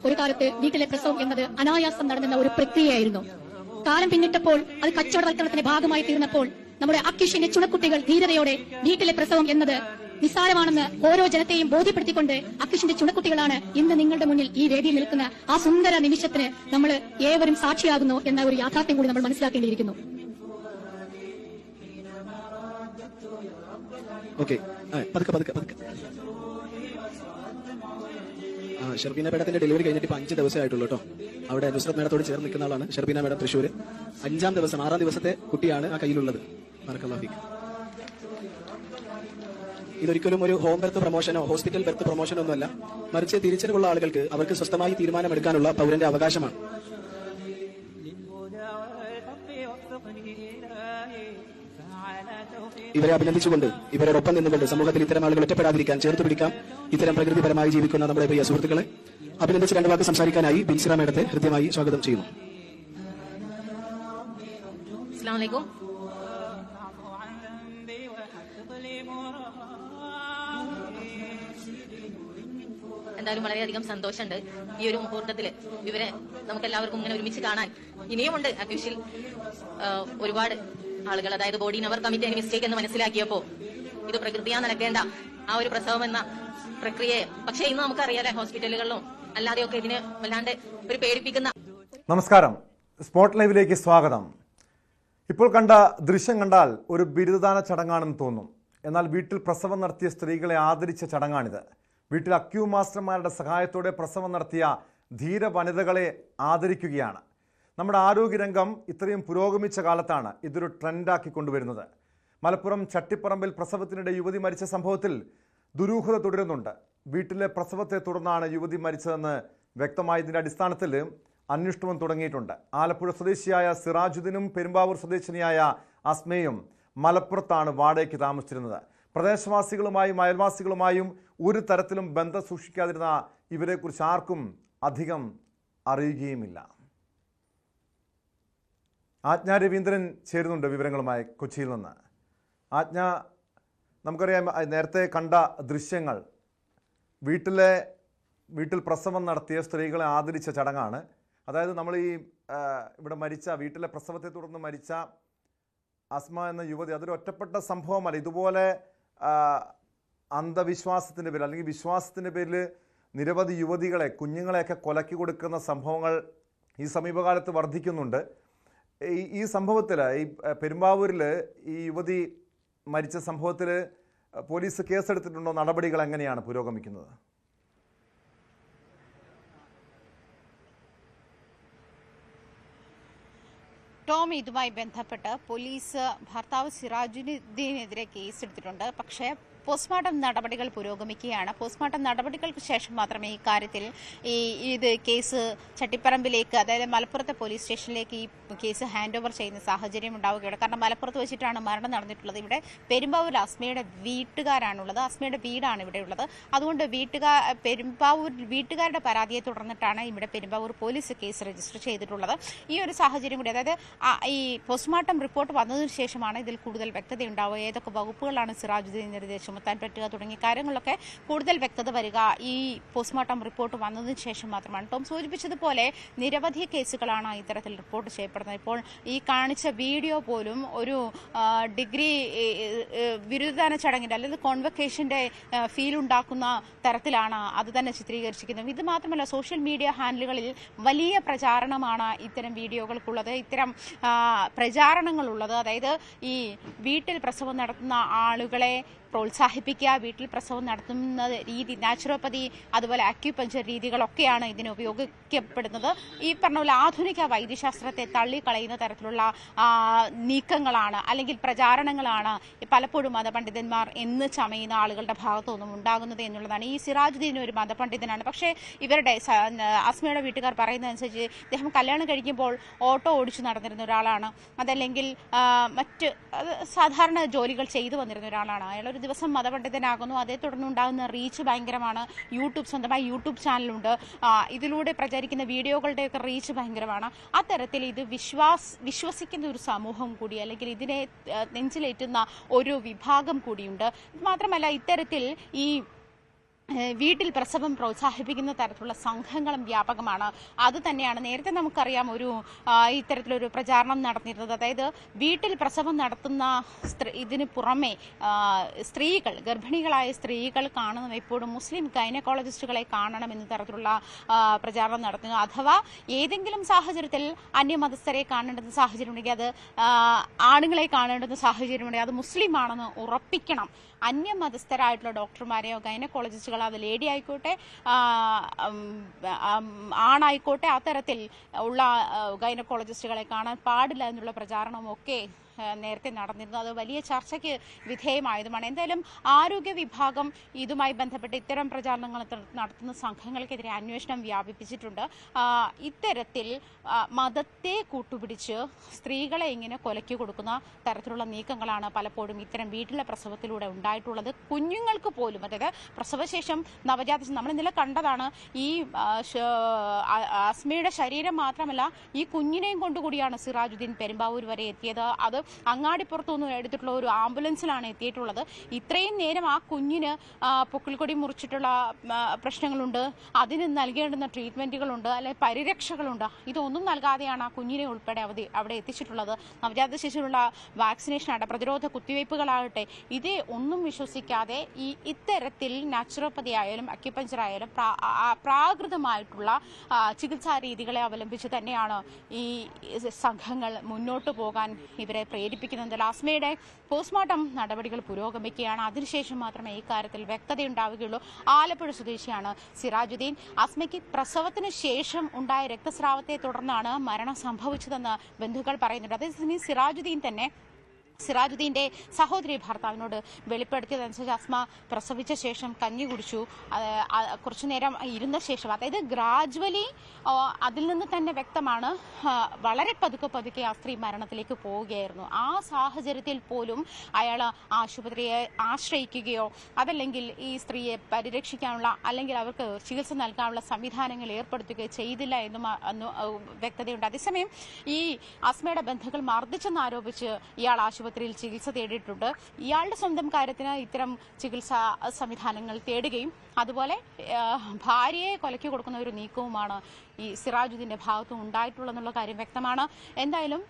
ഒരു കാലത്ത് വീട്ടിലെ പ്രസവം എന്നത് അനായാസം നടന്ന ഒരു പ്രക്രിയയായിരുന്നു. കാലം പിന്നിട്ടപ്പോൾ അത് കച്ചവടവൽക്കരണത്തിന്റെ ഭാഗമായി തീർന്നപ്പോൾ നമ്മുടെ അക്കിഷിന്റെ ചുണക്കുട്ടികൾ ധീരതയോടെ വീട്ടിലെ പ്രസവം എന്നത് നിസ്സാരമാണെന്ന് ഓരോ ജനത്തെയും ബോധ്യപ്പെടുത്തിക്കൊണ്ട് അക്കിഷിന്റെ ചുണക്കുട്ടികളാണ് ഇന്ന് നിങ്ങളുടെ മുന്നിൽ ഈ വേദിയിൽ നിൽക്കുന്ന ആ സുന്ദര നിമിഷത്തിന് നമ്മൾ ഏവരും സാക്ഷിയാകുന്നു എന്ന ഒരു യാഥാർത്ഥ്യം കൂടി നമ്മൾ മനസ്സിലാക്കേണ്ടിയിരിക്കുന്നു. ഷർബീന മേഡത്തിന്റെ ഡെലിവറി കഴിഞ്ഞിട്ട് 5 ദിവസമായിട്ടുള്ളൂ കേട്ടോ. അവിടെ നുസ്രത് മേഡത്തോട് ചേർന്ന് നിൽക്കുന്ന ആളാണ് ഷർബീന മേഡം, തൃശ്ശൂർ. 6 ദിവസത്തെ കുട്ടിയാണ് ആ കയ്യിലുള്ളത്. ഇതൊരിക്കലും ഒരു ഹോം ബർത്ത് പ്രൊമോഷനോ ഹോസ്പിറ്റൽ ബർത്ത് പ്രൊമോഷനോ ഒന്നുമല്ല, മറിച്ച് തിരിച്ചറിവുള്ള ആളുകൾക്ക് അവർക്ക് സ്വസ്ഥമായി തീരുമാനമെടുക്കാനുള്ള പൗരന്റെ അവകാശമാണ്. ഇവരെ അഭിനന്ദിച്ചുകൊണ്ട് ഇവരോടൊപ്പം നിന്നുകൊണ്ട് സമൂഹത്തിൽ ഇത്തരം ആളുകൾ ഒറ്റപ്പെടാതിരിക്കാൻ ചേർത്ത് പിടിക്കാം. ഇത്തരം പ്രകൃതിപരമായി ജീവിക്കുന്ന നമ്മുടെ പ്രിയ സുഹൃത്തുക്കളെ അഭിനന്ദിച്ച് 2 വാക്ക് സംസാരിക്കാനായി ബിൻസിറ മേഡത്തെ ഹൃദ്യമായി സ്വാഗതം ചെയ്യുന്നു. എന്തായാലും വളരെയധികം സന്തോഷമുണ്ട് ഈ ഒരു മുഹൂർത്തത്തില് ഇവരെ നമുക്കെല്ലാവർക്കും ഇങ്ങനെ ഒരുമിച്ച് കാണാൻ. ഇനിയുമുണ്ട് അക്യൂഷിൽ ഒരുപാട് ആളുകൾ, അതായത് ബോഡി നവർ കമ്മിറ്റി അതിന് മിസ്റ്റേക്ക് എന്ന് മനസ്സിലാക്കിയപ്പോ ഇത് പ്രകൃതിയാ നടക്കേണ്ട ആ ഒരു പ്രസവം എന്ന പ്രക്രിയയെ, പക്ഷെ ഇന്ന് നമുക്കറിയാലേ ഹോസ്പിറ്റലുകളിലും അല്ലാതെയൊക്കെ ഇതിന് വല്ലാണ്ട് ഒരു പേടിപ്പിക്കുന്ന. നമസ്കാരം, സ്പോട്ട് ലൈവിലേക്ക് സ്വാഗതം. ഇപ്പോൾ കണ്ട ദൃശ്യം കണ്ടാൽ ഒരു ബിരുദദാന ചടങ്ങാണെന്ന് തോന്നും. എന്നാൽ വീട്ടിൽ പ്രസവം നടത്തിയ സ്ത്രീകളെ ആദരിച്ച ചടങ്ങാണിത്. വീട്ടിൽ അക്യൂ മാസ്റ്റർമാരുടെ സഹായത്തോടെ പ്രസവം നടത്തിയ ധീര വനിതകളെ ആദരിക്കുകയാണ്. നമ്മുടെ ആരോഗ്യരംഗം ഇത്രയും പുരോഗമിച്ച കാലത്താണ് ഇതൊരു ട്രെൻഡാക്കി കൊണ്ടുവരുന്നത്. മലപ്പുറം ചട്ടിപ്പറമ്പിൽ പ്രസവത്തിനിടെ യുവതി മരിച്ച സംഭവത്തിൽ ദുരൂഹത തുടരുന്നുണ്ട്. വീട്ടിലെ പ്രസവത്തെ തുടർന്നാണ് യുവതി മരിച്ചതെന്ന് വ്യക്തമായതിൻ്റെ അടിസ്ഥാനത്തിൽ അന്വേഷണവും തുടങ്ങിയിട്ടുണ്ട്. ആലപ്പുഴ സ്വദേശിയായ സിറാജുദ്ദീനും പെരുമ്പാവൂർ സ്വദേശിനിയായ അസ്മയും മലപ്പുറത്താണ് വാടകയ്ക്ക് താമസിച്ചിരുന്നത്. പ്രദേശവാസികളുമായും അയൽവാസികളുമായും ഒരു തരത്തിലും ബന്ധം സൂക്ഷിക്കാതിരുന്ന ഇവരെക്കുറിച്ച് ആർക്കും അധികം അറിയുകയുമില്ല. ആജ്ഞ രവീന്ദ്രൻ ചേരുന്നുണ്ട് വിവരങ്ങളുമായി കൊച്ചിയിൽ നിന്ന്. ആജ്ഞ, നമുക്കറിയാം നേരത്തെ കണ്ട ദൃശ്യങ്ങൾ വീട്ടിൽ പ്രസവം നടത്തിയ സ്ത്രീകളെ ആദരിച്ച ചടങ്ങാണ്. അതായത് നമ്മൾ ഇവിടെ മരിച്ച വീട്ടിലെ പ്രസവത്തെ തുടർന്ന് മരിച്ച അസ്മ എന്ന യുവതി അതൊരു ഒറ്റപ്പെട്ട സംഭവമല്ല. ഇതുപോലെ അന്ധവിശ്വാസത്തിൻ്റെ പേരിൽ അല്ലെങ്കിൽ വിശ്വാസത്തിൻ്റെ പേരിൽ നിരവധി യുവതികളെ, കുഞ്ഞുങ്ങളെയൊക്കെ കൊലക്കി കൊടുക്കുന്ന സംഭവങ്ങൾ ഈ സമീപകാലത്ത് വർദ്ധിക്കുന്നുണ്ട്. ഈ സംഭവത്തിൽ ഈ പെരുമ്പാവൂരിൽ ഈ യുവതി മരിച്ച സംഭവത്തിൽ പോലീസ് കേസെടുത്തിട്ടുണ്ടോ? നടപടികൾ എങ്ങനെയാണ് പുരോഗമിക്കുന്നത്? ടോം, ഇതുമായി ബന്ധപ്പെട്ട് പോലീസ് ഭർത്താവ് സിറാജുദ്ദീനെതിരെ കേസെടുത്തിട്ടുണ്ട്. പക്ഷേ പോസ്റ്റ്മോർട്ടം നടപടികൾ പുരോഗമിക്കുകയാണ്. പോസ്റ്റ്മോർട്ടം നടപടികൾക്ക് ശേഷം മാത്രമേ ഈ കാര്യത്തിൽ ഇത് കേസ് ചട്ടിപ്പറമ്പിലേക്ക്, അതായത് മലപ്പുറത്തെ പോലീസ് സ്റ്റേഷനിലേക്ക് ഈ കേസ് ഹാൻഡ് ഓവർ ചെയ്യുന്ന സാഹചര്യം ഉണ്ടാവുകയാണ്. കാരണം മലപ്പുറത്ത് വെച്ചിട്ടാണ് മരണം നടന്നിട്ടുള്ളത്. ഇവിടെ പെരുമ്പാവൂർ അസ്മയുടെ വീട്ടുകാരാണുള്ളത്. അസ്മയുടെ വീടാണ് ഇവിടെ ഉള്ളത്. അതുകൊണ്ട് പെരുമ്പാവൂർ വീട്ടുകാരുടെ പരാതിയെ തുടർന്നിട്ടാണ് ഇവിടെ പെരുമ്പാവൂർ പോലീസ് കേസ് രജിസ്റ്റർ ചെയ്തിട്ടുള്ളത്. ഈ ഒരു സാഹചര്യം കൂടി, അതായത് ഈ പോസ്റ്റ്മോർട്ടം റിപ്പോർട്ട് വന്നതിന് ശേഷമാണ് ഇതിൽ കൂടുതൽ വ്യക്തത ഉണ്ടാവുക. ഏതൊക്കെ വകുപ്പുകളാണ് സിറാജുദ്ദീനെതിരെ ചുമത്താൻ പറ്റുക തുടങ്ങിയ കാര്യങ്ങളിലൊക്കെ കൂടുതൽ വ്യക്തത വരിക ഈ പോസ്റ്റ്മോർട്ടം റിപ്പോർട്ട് വന്നതിന് ശേഷം മാത്രമാണ്. ടോം സൂചിപ്പിച്ചതുപോലെ നിരവധി കേസുകളാണ് ഇത്തരത്തിൽ റിപ്പോർട്ട് ചെയ്യപ്പെടുന്നത്. ഇപ്പോൾ ഈ കാണിച്ച വീഡിയോ പോലും ഒരു ഡിഗ്രി ബിരുദദാന ചടങ്ങിൻ്റെ അല്ലെങ്കിൽ കോൺവക്കേഷൻ്റെ ഫീൽ ഉണ്ടാക്കുന്ന തരത്തിലാണ് അത് തന്നെ ചിത്രീകരിച്ചിരിക്കുന്നത്. ഇത് മാത്രമല്ല, സോഷ്യൽ മീഡിയ ഹാൻഡിലുകളിൽ വലിയ പ്രചാരണമാണ് ഇത്തരം വീഡിയോകൾക്കുള്ളത്, ഇത്തരം പ്രചാരണങ്ങളുള്ളത്. അതായത് ഈ വീട്ടിൽ പ്രസവം നടത്തുന്ന ആളുകളെ പ്രോത്സാഹിപ്പിക്കുക, വീട്ടിൽ പ്രസവം നടത്തുന്ന രീതി, നാച്ചുറോപ്പതി അതുപോലെ അക്യുപഞ്ചർ രീതികളൊക്കെയാണ് ഇതിന് ഉപയോഗിക്കപ്പെടുന്നത്. ഈ പറഞ്ഞ പോലെ ആധുനിക വൈദ്യശാസ്ത്രത്തെ തള്ളിക്കളയുന്ന തരത്തിലുള്ള നീക്കങ്ങളാണ് അല്ലെങ്കിൽ പ്രചാരണങ്ങളാണ് പലപ്പോഴും മതപണ്ഡിതന്മാർ എന്ന് ചമയുന്ന ആളുകളുടെ ഭാഗത്തുനിന്നും ഉണ്ടാകുന്നത് എന്നുള്ളതാണ്. ഈ സിറാജുദ്ദീൻ ഒരു മതപണ്ഡിതനാണ്. പക്ഷേ ഇവരുടെ അസ്മയുടെ വീട്ടുകാർ പറയുന്നതനുസരിച്ച് ഇദ്ദേഹം കല്യാണം കഴിക്കുമ്പോൾ ഓട്ടോ ഓടിച്ചു നടന്നിരുന്ന ഒരാളാണ്, അതല്ലെങ്കിൽ മറ്റ് സാധാരണ ജോലികൾ ചെയ്തു വന്നിരുന്ന ഒരാളാണ്. അയാൾ ഒരു ദിവസം മതപണ്ഡിതനാകുന്നു, അതേ തുടർന്നുണ്ടാകുന്ന റീച്ച് ഭയങ്കരമാണ്. സ്വന്തമായി യൂട്യൂബ് ചാനലുണ്ട്. ഇതിലൂടെ പ്രചരിക്കുന്ന വീഡിയോകളുടെയൊക്കെ റീച്ച് ഭയങ്കരമാണ്. അത്തരത്തിൽ ഇത് വിശ്വസിക്കുന്ന ഒരു സമൂഹം കൂടി, അല്ലെങ്കിൽ ഇതിനെ നെഞ്ചിലേറ്റുന്ന ഒരു വിഭാഗം കൂടിയുണ്ട്. മാത്രമല്ല, ഇത്തരത്തിൽ ഈ വീട്ടിൽ പ്രസവം പ്രോത്സാഹിപ്പിക്കുന്ന തരത്തിലുള്ള സംഘങ്ങളും വ്യാപകമാണ്. അത് തന്നെയാണ് നേരത്തെ നമുക്കറിയാം ഇത്തരത്തിലൊരു പ്രചാരണം നടന്നിരുന്നത്. അതായത് വീട്ടിൽ പ്രസവം നടത്തുന്ന ഇതിന് പുറമെ സ്ത്രീകൾ, ഗർഭിണികളായ സ്ത്രീകൾ കാണുന്നത് എപ്പോഴും മുസ്ലിം ഗൈനക്കോളജിസ്റ്റുകളെ കാണണം എന്ന തരത്തിലുള്ള പ്രചാരണം നടത്തുന്നു. അഥവാ ഏതെങ്കിലും സാഹചര്യത്തിൽ അന്യമതസ്ഥരെ കാണേണ്ടുന്ന സാഹചര്യം ഉണ്ടെങ്കിൽ, അത് ആണുങ്ങളെ കാണേണ്ടുന്ന സാഹചര്യം ഉണ്ടെങ്കിൽ അത് മുസ്ലിം ആണെന്ന് ഉറപ്പിക്കണം. അന്യമതസ്ഥരായിട്ടുള്ള ഡോക്ടർമാരെയോ ഗൈനക്കോളജിസ്റ്റുകളോ, അത് ലേഡി ആയിക്കോട്ടെ ആണായിക്കോട്ടെ, അത്തരത്തിൽ ഉള്ള ഗൈനക്കോളജിസ്റ്റുകളെ കാണാൻ പാടില്ല എന്നുള്ള പ്രചാരണമൊക്കെ നേരത്തെ നടന്നിരുന്നു. അത് വലിയ ചർച്ചയ്ക്ക് വിധേയമായതുമാണ്. എന്തായാലും ആരോഗ്യ വിഭാഗം ഇതുമായി ബന്ധപ്പെട്ട് ഇത്തരം പ്രചാരണങ്ങൾ നടത്തുന്ന സംഘങ്ങൾക്കെതിരെ അന്വേഷണം വ്യാപിപ്പിച്ചിട്ടുണ്ട്. ഇത്തരത്തിൽ മതത്തെ കൂട്ടുപിടിച്ച് സ്ത്രീകളെ ഇങ്ങനെ കൊലയ്ക്ക് കൊടുക്കുന്ന തരത്തിലുള്ള നീക്കങ്ങളാണ് പലപ്പോഴും ഇത്തരം വീട്ടിലെ പ്രസവത്തിലൂടെ ഉണ്ടായിട്ടുള്ളത്. കുഞ്ഞുങ്ങൾക്ക് പോലും, അതായത് പ്രസവശേഷം നവജാത, നമ്മൾ ഇന്നലെ കണ്ടതാണ്, ഈ അസ്മയുടെ ശരീരം മാത്രമല്ല ഈ കുഞ്ഞിനെയും കൊണ്ടുകൂടിയാണ് സിറാജുദ്ദീൻ പെരുമ്പാവൂർ വരെ എത്തിയത്. അത് അങ്ങാടിപ്പുറത്തുനിന്ന് എടുത്തിട്ടുള്ള ഒരു ആംബുലൻസിലാണ് എത്തിയിട്ടുള്ളത്. ഇത്രയും നേരം ആ കുഞ്ഞിന് പൊക്കിൾക്കൊടി മുറിച്ചിട്ടുള്ള പ്രശ്നങ്ങളുണ്ട്, അതിന് നൽകേണ്ടുന്ന ട്രീറ്റ്മെന്റുകളുണ്ട്, അല്ലെങ്കിൽ പരിരക്ഷകളുണ്ട്. ഇതൊന്നും നൽകാതെയാണ് ആ കുഞ്ഞിനെ ഉൾപ്പെടെ അവിടെ എത്തിച്ചിട്ടുള്ളത്. നവജാത ശിശുവിനുള്ള വാക്സിനേഷൻ, പ്രതിരോധ കുത്തിവയ്പ്പുകളാകട്ടെ, ഇതേ ഒന്നും വിശ്വസിക്കാതെ ഇത്തരത്തിൽ നാച്ചുറോപ്പതി ആയാലും അക്യുപഞ്ചർ ആയാലും പ്രാകൃതമായിട്ടുള്ള ചികിത്സാ രീതികളെ അവലംബിച്ച് തന്നെയാണ് ഈ സംഘങ്ങൾ മുന്നോട്ട് പോകാൻ ഇവരെ പ്രേരിപ്പിക്കുന്നത്. അസ്മയുടെ പോസ്റ്റ്മോർട്ടം നടപടികൾ പുരോഗമിക്കുകയാണ്. അതിനുശേഷം മാത്രമേ ഇക്കാര്യത്തിൽ വ്യക്തതയുണ്ടാവുകയുള്ളൂ. ആലപ്പുഴ സ്വദേശിയാണ് സിറാജുദ്ദീൻ. അസ്മയ്ക്ക് പ്രസവത്തിന് ശേഷം ഉണ്ടായ രക്തസ്രാവത്തെ തുടർന്നാണ് മരണം സംഭവിച്ചതെന്ന് ബന്ധുക്കൾ പറയുന്നുണ്ട്. അതേസമയം സിറാജുദ്ദീന്റെ സഹോദരി ഭർത്താവിനോട് വെളിപ്പെടുത്തിയതനുസരിച്ച് അസ്മ പ്രസവിച്ച ശേഷം കഞ്ഞി കുടിച്ചു. കുറച്ചുനേരം ഇരുന്ന ശേഷം, അതായത് ഗ്രാജുവലി അതിൽ നിന്ന് തന്നെ വ്യക്തമാണ്, വളരെ പതുക്കെ ആ സ്ത്രീ മരണത്തിലേക്ക് പോവുകയായിരുന്നു. ആ സാഹചര്യത്തിൽ പോലും അയാൾ ആശുപത്രിയെ ആശ്രയിക്കുകയോ അതല്ലെങ്കിൽ ഈ സ്ത്രീയെ പരിരക്ഷിക്കാനുള്ള അല്ലെങ്കിൽ അവർക്ക് ചികിത്സ നൽകാനുള്ള സംവിധാനങ്ങൾ ഏർപ്പെടുത്തുകയോ ചെയ്തില്ല എന്നും വ്യക്തതയുണ്ട്. അതേസമയം ഈ അസ്മയുടെ ബന്ധുക്കൾ മർദ്ദിച്ചെന്നാരോപിച്ച് ഇയാൾ ആശുപത്രിയിൽ ചികിത്സ തേടിയിട്ടുണ്ട്. ഇയാളുടെ സ്വന്തം കാര്യത്തിന് ഇത്തരം ചികിത്സാ സംവിധാനങ്ങൾ തേടുകയും അതുപോലെ ഭാര്യയെ കൊലയ്ക്ക് കൊടുക്കുന്ന ഒരു നീക്കവുമാണ് ഈ സിറാജുദ്ദീന്റെ ഭാഗത്തും ഉണ്ടായിട്ടുള്ളതെന്നുള്ള കാര്യം വ്യക്തമാണ്. എന്തായാലും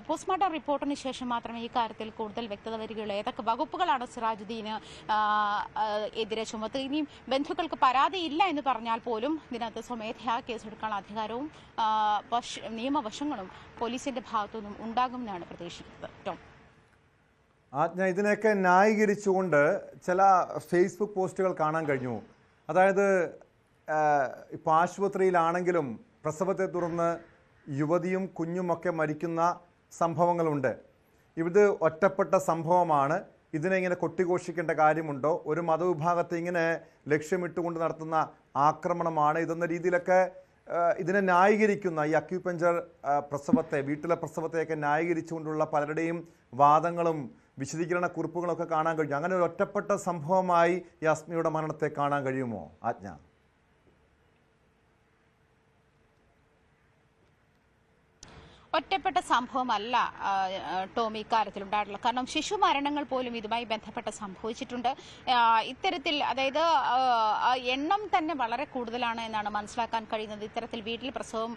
പോസ്റ്റ്മോർട്ടം റിപ്പോർട്ടിന് ശേഷം മാത്രമേ ഈ കാര്യത്തിൽ കൂടുതൽ വ്യക്തത വരികയുള്ളൂ. ഏതൊക്കെ വകുപ്പുകളാണ് സിറാജുദ്ദീന് എതിരെ ചുമത്തുക? ഇനിയും ബന്ധുക്കൾക്ക് പരാതിയില്ല എന്ന് പറഞ്ഞാൽ പോലും ഇതിനകത്ത് സ്വമേധയാ കേസെടുക്കാനുള്ള അധികാരവും നിയമവശങ്ങളും പോലീസിന്റെ ഭാഗത്തുനിന്നും ഉണ്ടാകുമെന്നാണ് പ്രതീക്ഷിക്കുന്നത്. ആജ്ഞ, ഇതിനെയൊക്കെ ന്യായീകരിച്ചുകൊണ്ട് ചില ഫേസ്ബുക്ക് പോസ്റ്റുകൾ കാണാൻ കഴിഞ്ഞു. അതായത് ഇപ്പോൾ ആശുപത്രിയിലാണെങ്കിലും പ്രസവത്തെ തുടർന്ന് യുവതിയും കുഞ്ഞുമൊക്കെ മരിക്കുന്ന സംഭവങ്ങളുണ്ട്. ഇത് ഒറ്റപ്പെട്ട സംഭവമാണ്, ഇതിനെ ഇങ്ങനെ കൊട്ടിഘോഷിക്കേണ്ട കാര്യമുണ്ടോ? ഒരു മതവിഭാഗത്തെ ഇങ്ങനെ ലക്ഷ്യമിട്ടുകൊണ്ട് നടത്തുന്ന ആക്രമണമാണ് ഇതെന്ന രീതിയിലൊക്കെ ഇതിനെ ന്യായീകരിക്കുന്ന ഈ അക്യുപഞ്ചർ പ്രസവത്തെ, വീട്ടിലെ പ്രസവത്തെയൊക്കെ ന്യായീകരിച്ചുകൊണ്ടുള്ള പലരുടെയും വാദങ്ങളും വിശദീകരണ കുറിപ്പുകളൊക്കെ കാണാൻ കഴിഞ്ഞു. അങ്ങനെ ഒരു ഒറ്റപ്പെട്ട സംഭവമായി ഈ അസ്മയുടെ മരണത്തെ കാണാൻ കഴിയുമോ ആജ്ഞ? ഒറ്റപ്പെട്ട സംഭവമല്ല ടോമി ഇക്കാര്യത്തിൽ ഉണ്ടായിട്ടുള്ളത്. കാരണം ശിശു മരണങ്ങൾ പോലും ഇതുമായി ബന്ധപ്പെട്ട് സംഭവിച്ചിട്ടുണ്ട്. ഇത്തരത്തിൽ, അതായത് എണ്ണം തന്നെ വളരെ കൂടുതലാണ് എന്നാണ് മനസ്സിലാക്കാൻ കഴിയുന്നത്. ഇത്തരത്തിൽ വീട്ടിൽ പ്രസവം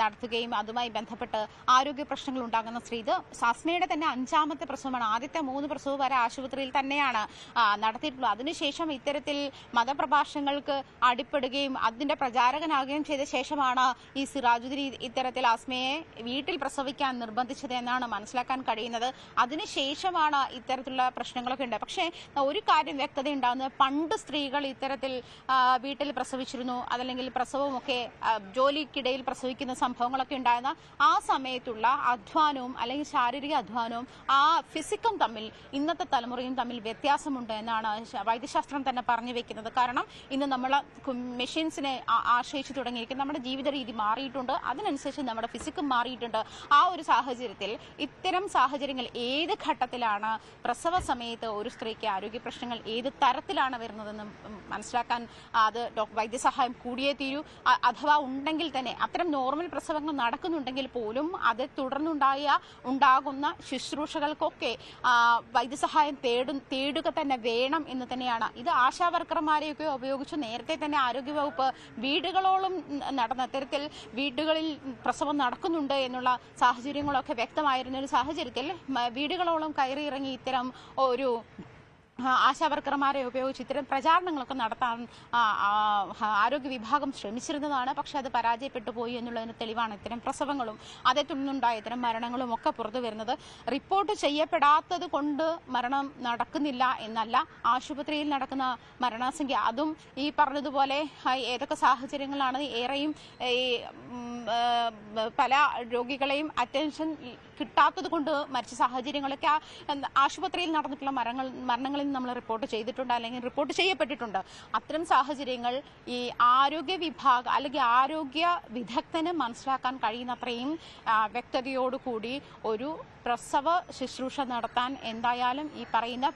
നടത്തുകയും അതുമായി ബന്ധപ്പെട്ട് ആരോഗ്യ പ്രശ്നങ്ങൾ ഉണ്ടാകുന്ന സ്ത്രീ, ഇത് അസ്മയുടെ തന്നെ 5ാമത്തെ പ്രസവമാണ്. ആദ്യത്തെ 3 പ്രസവം വരെ ആശുപത്രിയിൽ തന്നെയാണ് നടത്തിയിട്ടുള്ളത്. അതിനുശേഷം ഇത്തരത്തിൽ മതപ്രഭാഷണങ്ങൾക്ക് അടിപ്പെടുകയും അതിന്റെ പ്രചാരകനാകുകയും ചെയ്ത ശേഷമാണ് ഈ സിറാജുദ്ദീൻ ഇത്തരത്തിൽ അസ്മയെ വീട്ടിൽ പ്രസവിക്കാൻ നിർബന്ധിച്ചത് എന്നാണ് മനസ്സിലാക്കാൻ കഴിയുന്നത്. അതിനുശേഷമാണ് ഇത്തരത്തിലുള്ള പ്രശ്നങ്ങളൊക്കെ ഉണ്ട്. പക്ഷേ ഒരു കാര്യം വ്യക്തതയുണ്ടാകുന്നത്, പണ്ട് സ്ത്രീകൾ ഇത്തരത്തിൽ വീട്ടിൽ പ്രസവിച്ചിരുന്നു, അതല്ലെങ്കിൽ പ്രസവമൊക്കെ ജോലിക്കിടയിൽ പ്രസവിക്കുന്ന സംഭവങ്ങളൊക്കെ ഉണ്ടായിരുന്ന ആ സമയത്തുള്ള അധ്വാനവും അല്ലെങ്കിൽ ശാരീരിക അധ്വാനവും ആ ഫിസിക്കും തമ്മിൽ ഇന്നത്തെ തലമുറയും തമ്മിൽ വ്യത്യാസമുണ്ട് എന്നാണ് വൈദ്യശാസ്ത്രം തന്നെ പറഞ്ഞു വെക്കുന്നത്. കാരണം ഇന്ന് നമ്മൾ മെഷീൻസിനെ ആശ്രയിച്ചു തുടങ്ങിയിരിക്കും, നമ്മുടെ ജീവിത രീതി മാറിയിട്ടുണ്ട്, അതിനനുസരിച്ച് നമ്മുടെ ഫിസിക്കും മാറിയിട്ടുണ്ട്. ആ ഒരു സാഹചര്യത്തിൽ ഇത്തരം സാഹചര്യങ്ങൾ ഏത് ഘട്ടത്തിലാണ് പ്രസവ സമയത്ത് ഒരു സ്ത്രീക്ക് ആരോഗ്യ പ്രശ്നങ്ങൾ ഏത് തരത്തിലാണ് വരുന്നതെന്ന് മനസ്സിലാക്കാൻ അത് വൈദ്യസഹായം കൂടിയേ തീരൂ. അഥവാ ഉണ്ടെങ്കിൽ തന്നെ അത്തരം നോർമൽ പ്രസവങ്ങൾ നടക്കുന്നുണ്ടെങ്കിൽ പോലും അത് തുടർന്നുണ്ടാകുന്ന ശുശ്രൂഷകൾക്കൊക്കെ വൈദ്യസഹായം തേടുക തന്നെ വേണം എന്ന് തന്നെയാണ്. ഇത് ആശാവർക്കർമാരെയൊക്കെ ഉപയോഗിച്ച് നേരത്തെ തന്നെ ആരോഗ്യവകുപ്പ് വീടുകളോളം നടന്ന തരത്തിൽ വീടുകളിൽ പ്രസവം നടക്കുന്നുണ്ട് എന്നുള്ള സാഹചര്യങ്ങളൊക്കെ വ്യക്തമായിരുന്ന ഒരു സാഹചര്യത്തിൽ വീടുകളോളം കയറിയിറങ്ങി ഇത്തരം ഒരു ആശാവർക്കർമാരെ ഉപയോഗിച്ച് ഇത്തരം പ്രചാരണങ്ങളൊക്കെ നടത്താൻ ആരോഗ്യ വിഭാഗം ശ്രമിച്ചിരുന്നതാണ്. പക്ഷെ അത് പരാജയപ്പെട്ടു പോയി എന്നുള്ളതിന് തെളിവാണ് ഇത്തരം പ്രസവങ്ങളും അതേ തുടർന്നുണ്ടായ ഇത്തരം മരണങ്ങളും ഒക്കെ പുറത്തു വരുന്നത്. റിപ്പോർട്ട് ചെയ്യപ്പെടാത്തത് കൊണ്ട് മരണം നടക്കുന്നില്ല എന്നല്ല, ആശുപത്രിയിൽ നടക്കുന്ന മരണസംഖ്യ അതും ഈ പറഞ്ഞതുപോലെ ഏതൊക്കെ സാഹചര്യങ്ങളാണ് ഏറെയും പല രോഗികളെയും അറ്റൻഷൻ കിട്ടാത്തത് കൊണ്ട് മരിച്ച സാഹചര്യങ്ങളൊക്കെ ആശുപത്രിയിൽ നടന്നിട്ടുള്ള മരണങ്ങളിൽ നമ്മൾ റിപ്പോർട്ട് ചെയ്തിട്ടുണ്ട്, അല്ലെങ്കിൽ റിപ്പോർട്ട് ചെയ്യപ്പെട്ടിട്ടുണ്ട്. അത്തരം സാഹചര്യങ്ങൾ ഈ ആരോഗ്യ വിഭാഗം അല്ലെങ്കിൽ ആരോഗ്യ വിദഗ്ധന് മനസ്സിലാക്കാൻ കഴിയുന്നത്രയും വ്യക്തതയോടുകൂടി ഒരു പ്രസവ ശുശ്രൂഷ നടത്താൻ എന്തായാലും ഈ പറയുന്ന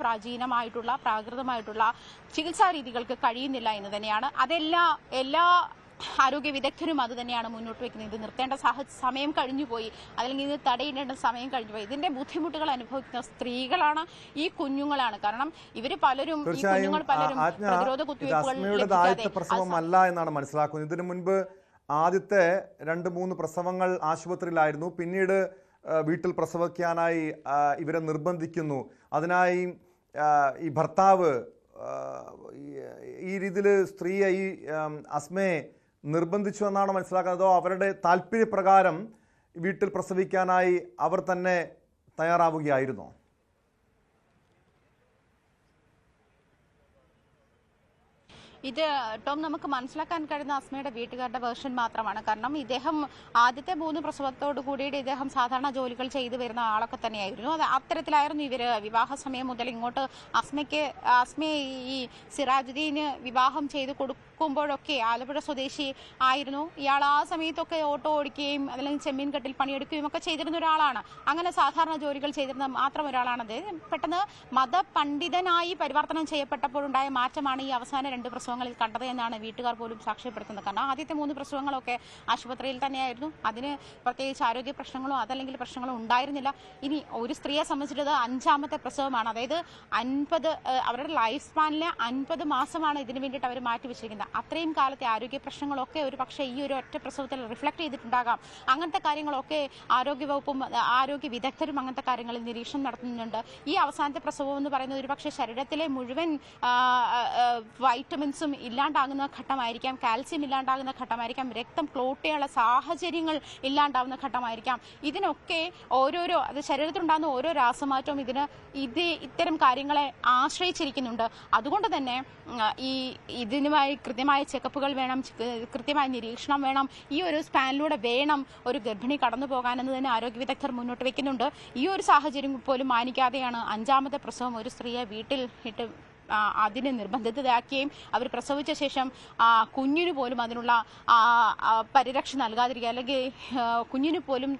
പ്രാകൃതമായിട്ടുള്ള ചികിത്സാ രീതികൾക്ക് കഴിയുന്നില്ല എന്ന് തന്നെയാണ്. എല്ലാ ആരോഗ്യ വിദഗ്ധരും അത് തന്നെയാണ് മുന്നോട്ട് വെക്കുന്നത്. ഇത് നിർത്തേണ്ട സമയം കഴിഞ്ഞുപോയി, അല്ലെങ്കിൽ ഇത് തടയിടേണ്ട സമയം കഴിഞ്ഞുപോയി. ഇതിന്റെ ബുദ്ധിമുട്ടുകൾ അനുഭവിക്കുന്ന സ്ത്രീകളാണ്, ഈ കുഞ്ഞുങ്ങളാണ്. കാരണം ഇവര് പലരും പ്രതിരോധ കുത്തിവയ്പ്പുകൾ പ്രസവമല്ല എന്നാണ് മനസ്സിലാക്കുന്നത്. ഇതിനു മുൻപ് ആദ്യത്തെ 2-3 പ്രസവങ്ങൾ ആശുപത്രിയിലായിരുന്നു. പിന്നീട് വീട്ടിൽ പ്രസവിക്കാനായി ഇവരെ നിർബന്ധിക്കുന്നു. അതിനായി ഈ ഭർത്താവ് ഈ രീതിയിൽ സ്ത്രീയെ ഈ അസ്മയെ നിർബന്ധിച്ചു എന്നാണ് മനസ്സിലാക്കുന്നത്. അതോ അവരുടെ താല്പര്യപ്രകാരം വീട്ടിൽ പ്രസവിക്കാനായി അവർ തന്നെ തയ്യാറാവുകയായിരുന്നോ? ഇത് ടോം നമുക്ക് മനസ്സിലാക്കാൻ കഴിയുന്ന അസ്മയുടെ വീട്ടുകാരുടെ വേർഷൻ മാത്രമാണ്. കാരണം ഇദ്ദേഹം ആദ്യത്തെ 3 പ്രസവത്തോടു കൂടിയിട്ട് ഇദ്ദേഹം സാധാരണ ജോലികൾ ചെയ്തു വരുന്ന ആളൊക്കെ തന്നെയായിരുന്നു. അത് അത്തരത്തിലായിരുന്നു ഇവര് വിവാഹ സമയം മുതൽ ഇങ്ങോട്ട് അസ്മയെ ഈ സിറാജുദ്ദീന് വിവാഹം ചെയ്ത് കൊടുക്കുമ്പോഴൊക്കെ ആലപ്പുഴ സ്വദേശി ആയിരുന്നു ഇയാൾ. ആ സമയത്തൊക്കെ ഓട്ടോ ഓടിക്കുകയും അല്ലെങ്കിൽ ചെമ്മീൻ കെട്ടിൽ പണിയെടുക്കുകയും ഒക്കെ ചെയ്തിരുന്ന ഒരാളാണ്. അങ്ങനെ സാധാരണ ജോലികൾ ചെയ്തിരുന്ന മാത്രം ഒരാളാണ് അദ്ദേഹം. പെട്ടെന്ന് മതപണ്ഡിതനായി പരിവർത്തനം ചെയ്യപ്പെട്ടപ്പോഴുണ്ടായ മാറ്റമാണ് ഈ അവസാന 2 പ്രസവങ്ങളിൽ കണ്ടത് എന്നാണ് വീട്ടുകാർ പോലും സാക്ഷ്യപ്പെടുത്തുന്നത്. കാരണം ആദ്യത്തെ 3 പ്രസവങ്ങളൊക്കെ ആശുപത്രിയിൽ തന്നെയായിരുന്നു. അതിന് പ്രത്യേകിച്ച് ആരോഗ്യ പ്രശ്നങ്ങളോ അതല്ലെങ്കിൽ പ്രശ്നങ്ങളോ ഉണ്ടായിരുന്നില്ല. ഇനി ഒരു സ്ത്രീയെ സംബന്ധിച്ചത് 5ാമത്തെ പ്രസവമാണ്. അതായത് 50 അവരുടെ ലൈഫ് സ്പാനിലെ 50 മാസമാണ് ഇതിനു വേണ്ടിയിട്ട് അവർ മാറ്റി വെച്ചിരിക്കുന്നത്. അത്രയും കാലത്തെ ആരോഗ്യ പ്രശ്നങ്ങളൊക്കെ ഒരു പക്ഷേ ഈ ഒരു ഒറ്റ പ്രസവത്തിൽ റിഫ്ലക്ട് ചെയ്തിട്ടുണ്ടാകാം. അങ്ങനത്തെ കാര്യങ്ങളൊക്കെ ആരോഗ്യവകുപ്പും ആരോഗ്യ വിദഗ്ധരും അങ്ങനത്തെ കാര്യങ്ങളിൽ നിരീക്ഷണം നടത്തുന്നുണ്ട്. ഈ അവസാനത്തെ പ്രസവം എന്ന് പറയുന്നത് ഒരു പക്ഷേ ശരീരത്തിലെ മുഴുവൻ വൈറ്റമിൻസും ഇല്ലാണ്ടാകുന്ന ഘട്ടമായിരിക്കാം, കാൽസ്യം ഇല്ലാണ്ടാകുന്ന ഘട്ടമായിരിക്കാം, രക്തം ക്ലോട്ട് ചെയ്യാനുള്ള സാഹചര്യങ്ങൾ ഇല്ലാണ്ടാവുന്ന ഘട്ടമായിരിക്കാം. ഇതിനൊക്കെ ഓരോരോ അത് ശരീരത്തിലുണ്ടാകുന്ന ഓരോ രാസമാറ്റവും ഇത്തരം കാര്യങ്ങളെ ആശ്രയിച്ചിരിക്കുന്നുണ്ട്. അതുകൊണ്ട് തന്നെ ഇതിനുമായി കൃത്യമായ ചെക്കപ്പുകൾ വേണം, കൃത്യമായ നിരീക്ഷണം വേണം. ഈ ഒരു സ്പാനിലൂടെ വേണം ഒരു ഗർഭിണി കടന്നു പോകാനെന്ന് തന്നെ ആരോഗ്യ വിദഗ്ധർ മുന്നോട്ട് വെക്കുന്നുണ്ട്. ഈ ഒരു സാഹചര്യം പോലും മാനിക്കാതെയാണ് 5ാമത്തെ പ്രസവം ഒരു സ്ത്രീയെ വീട്ടിൽ ഇട്ട് അതിന് നിർബന്ധിതരാക്കുകയും അവർ പ്രസവിച്ച ശേഷം കുഞ്ഞിന് പോലും അതിനുള്ള പരിരക്ഷ നൽകാതിരിക്കുക, അല്ലെങ്കിൽ കുഞ്ഞിന് പോലും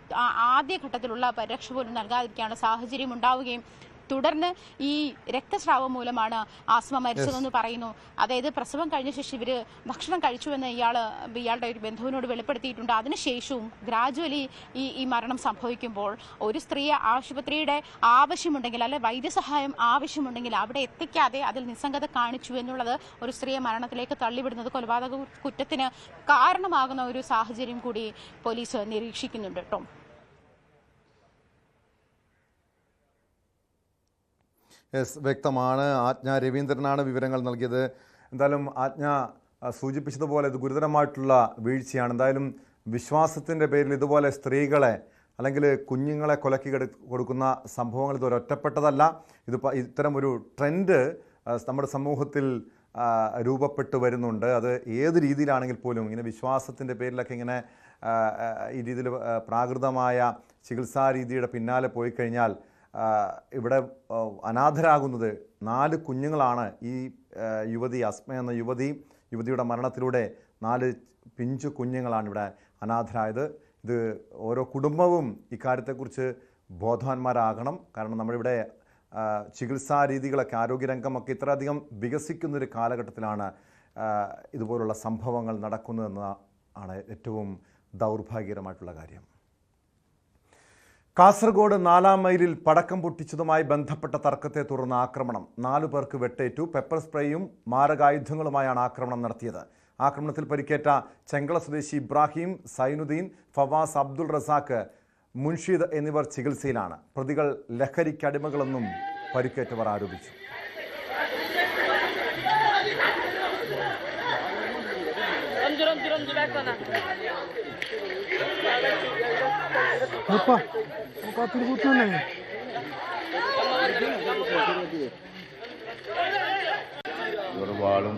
ആദ്യഘട്ടത്തിലുള്ള പരിരക്ഷ പോലും നൽകാതിരിക്കാനുള്ള സാഹചര്യം ഉണ്ടാവുകയും തുടർന്ന് ഈ രക്തസ്രാവം മൂലമാണ് ആസ്മ മരിച്ചതെന്ന് പറയുന്നു. അതായത് പ്രസവം കഴിഞ്ഞ ശേഷം ഇവര് ഭക്ഷണം കഴിച്ചുവെന്ന് ഇയാളുടെ ഒരു ബന്ധുവിനോട് വെളിപ്പെടുത്തിയിട്ടുണ്ട്. അതിനുശേഷവും ഗ്രാജുവലി ഈ മരണം സംഭവിക്കുമ്പോൾ ഒരു സ്ത്രീയെ ആശുപത്രിയുടെ ആവശ്യമുണ്ടെങ്കിൽ അല്ലെ വൈദ്യസഹായം ആവശ്യമുണ്ടെങ്കിൽ അവിടെ എത്തിക്കാതെ അതിൽ നിസ്സംഗത കാണിച്ചു എന്നുള്ളത് ഒരു സ്ത്രീയെ മരണത്തിലേക്ക് തള്ളിവിടുന്നത് കൊലപാതക കുറ്റത്തിന് കാരണമാകുന്ന ഒരു സാഹചര്യം കൂടി പോലീസ് നിരീക്ഷിക്കുന്നുണ്ട്. ടോം, വ്യക്തമാണ്. ആജ്ഞ രവീന്ദ്രനാണ് വിവരങ്ങൾ നൽകിയത്. എന്തായാലും ആജ്ഞ സൂചിപ്പിച്ചതുപോലെ ഇത് ഗുരുതരമായിട്ടുള്ള വീഴ്ചയാണ്. എന്തായാലും വിശ്വാസത്തിൻ്റെ പേരിൽ ഇതുപോലെ സ്ത്രീകളെ അല്ലെങ്കിൽ കുഞ്ഞുങ്ങളെ കൊലക്കി കൊടുക്കുന്ന സംഭവങ്ങൾ ഇത് ഒരൊറ്റപ്പെട്ടതല്ല. ഇത്തരം ഒരു ട്രെൻഡ് നമ്മുടെ സമൂഹത്തിൽ രൂപപ്പെട്ടു വരുന്നുണ്ട്. അത് ഏത് രീതിയിലാണെങ്കിൽ പോലും ഇങ്ങനെ വിശ്വാസത്തിൻ്റെ പേരിലൊക്കെ ഇങ്ങനെ ഈ രീതിയിൽ പ്രാകൃതമായ ചികിത്സാ രീതിയുടെ പിന്നാലെ പോയി കഴിഞ്ഞാൽ ഇവിടെ അനാഥരാകുന്നത് 4 കുഞ്ഞുങ്ങളാണ്. ഈ യുവതി അസ്മ എന്ന യുവതിയുടെ മരണത്തിലൂടെ 4 പിഞ്ചു കുഞ്ഞുങ്ങളാണ് ഇവിടെ അനാഥരായത്. ഇത് ഓരോ കുടുംബവും ഇക്കാര്യത്തെക്കുറിച്ച് ബോധവാന്മാരാകണം. കാരണം നമ്മളിവിടെ ചികിത്സാ രീതികളൊക്കെ ആരോഗ്യരംഗമൊക്കെ ഇത്രയധികം വികസിക്കുന്നൊരു കാലഘട്ടത്തിലാണ് ഇതുപോലുള്ള സംഭവങ്ങൾ നടക്കുന്നതെന്നാണ് ഏറ്റവും ദൗർഭാഗ്യകരമായിട്ടുള്ള കാര്യം. കാസർഗോഡ് 4-ാം മൈലിൽ പടക്കം പൊട്ടിച്ചതുമായി ബന്ധപ്പെട്ട തർക്കത്തെ തുടർന്ന് ആക്രമണം. 4 പേർക്ക് വെട്ടേറ്റു. പെപ്പർ സ്പ്രേയും മാരകായുധങ്ങളുമായാണ് ആക്രമണം നടത്തിയത്. ആക്രമണത്തിൽ പരിക്കേറ്റ ചെങ്കള സ്വദേശി ഇബ്രാഹിം, സൈനുദ്ദീൻ, ഫവാസ്, അബ്ദുൾ റസാഖ്, മുൻഷീദ് എന്നിവർ ചികിത്സയിലാണ്. പ്രതികൾ ലഹരിക്കടിമകളെന്നും പരിക്കേറ്റവർ ആരോപിച്ചു. ഇവർ വാളും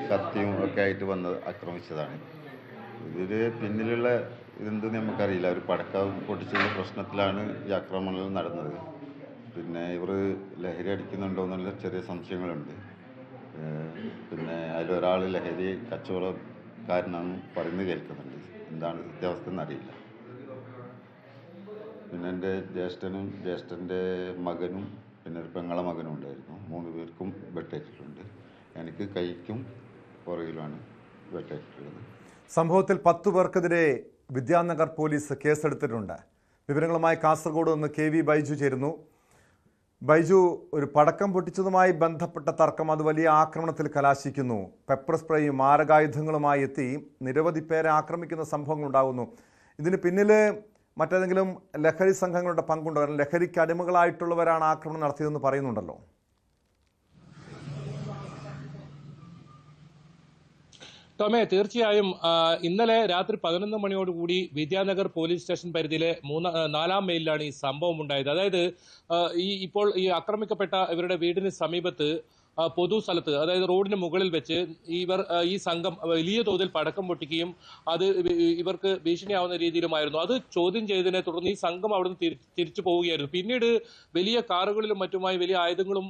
കത്തിയും ഒക്കെ ആയിട്ട് വന്ന് ആക്രമിച്ചതാണ്. ഇതിൽ പിന്നിലുള്ള ഇതെന്തെന്ന് നമുക്കറിയില്ല. ഒരു പടക്കം പൊട്ടിച്ചതിൻ്റെ പ്രശ്നത്തിലാണ് ഈ ആക്രമണം നടന്നത്. പിന്നെ ഇവർ ലഹരി അടിക്കുന്നുണ്ടോ എന്നുള്ള ചെറിയ സംശയങ്ങളുണ്ട്. പിന്നെ അതിലൊരാൾ ലഹരി കച്ചവടക്കാരനാണെന്ന് പറയുന്നത് കേൾക്കുന്നുണ്ട്. എന്താണ് സത്യാവസ്ഥ എന്നറിയില്ല. പിന്നെ എൻ്റെ ജ്യേഷ്ഠൻ്റെ മകനും പിന്നെ ഒരു പെങ്ങളെ മകനും ഉണ്ടായിരുന്നു. 3 പേർക്കും വെട്ടേറ്റിട്ടുണ്ട്. എനിക്ക് കൈക്കും പുറകിലുമാണ് വെട്ടേറ്റിട്ടുള്ളത്. സംഭവത്തിൽ 10 പേർക്കെതിരെ വിദ്യാനഗർ പോലീസ് കേസെടുത്തിട്ടുണ്ട്. വിവരങ്ങളുമായി കാസർഗോഡ് നിന്ന് KV ബൈജു ചേരുന്നു. ബൈജു, ഒരു പടക്കം പൊട്ടിച്ചതുമായി ബന്ധപ്പെട്ട തർക്കം അത് വലിയ ആക്രമണത്തിൽ കലാശിക്കുന്നു. പെപ്പർ സ്പ്രേയും മാരകായുധങ്ങളുമായി എത്തി നിരവധി പേരെ ആക്രമിക്കുന്ന സംഭവങ്ങൾ ഉണ്ടാകുന്നു. ഇതിന് പിന്നിൽ മറ്റേതെങ്കിലും ലഹരി സംഘങ്ങളുടെ പങ്കുണ്ടോ? കാരണം ലഹരിക്ക് അടിമകളായിട്ടുള്ളവരാണ് ആക്രമണം നടത്തിയതെന്ന് പറയുന്നുണ്ടല്ലോ. ടോമേ, തീർച്ചയായും ഇന്നലെ രാത്രി 11 മണിയോടുകൂടി വിദ്യാനഗർ പോലീസ് സ്റ്റേഷൻ പരിധിയിലെ 4-ാം മൈലിലാണ് ഈ സംഭവം ഉണ്ടായത്. അതായത് ഇപ്പോൾ ഈ ആക്രമിക്കപ്പെട്ട ഇവരുടെ വീടിന് സമീപത്ത് പൊതു സ്ഥലത്ത്, അതായത് റോഡിന് മുകളിൽ വെച്ച് ഈ സംഘം വലിയ തോതിൽ പടക്കം പൊട്ടിക്കുകയും അത് ഇവർക്ക് ഭീഷണിയാവുന്ന രീതിയിലുമായിരുന്നു. അത് ചോദ്യം ചെയ്തതിനെ തുടർന്ന് ഈ സംഘം അവിടുന്ന് തിരിച്ചു പോവുകയായിരുന്നു. പിന്നീട് വലിയ കാറുകളിലും മറ്റുമായി വലിയ ആയുധങ്ങളും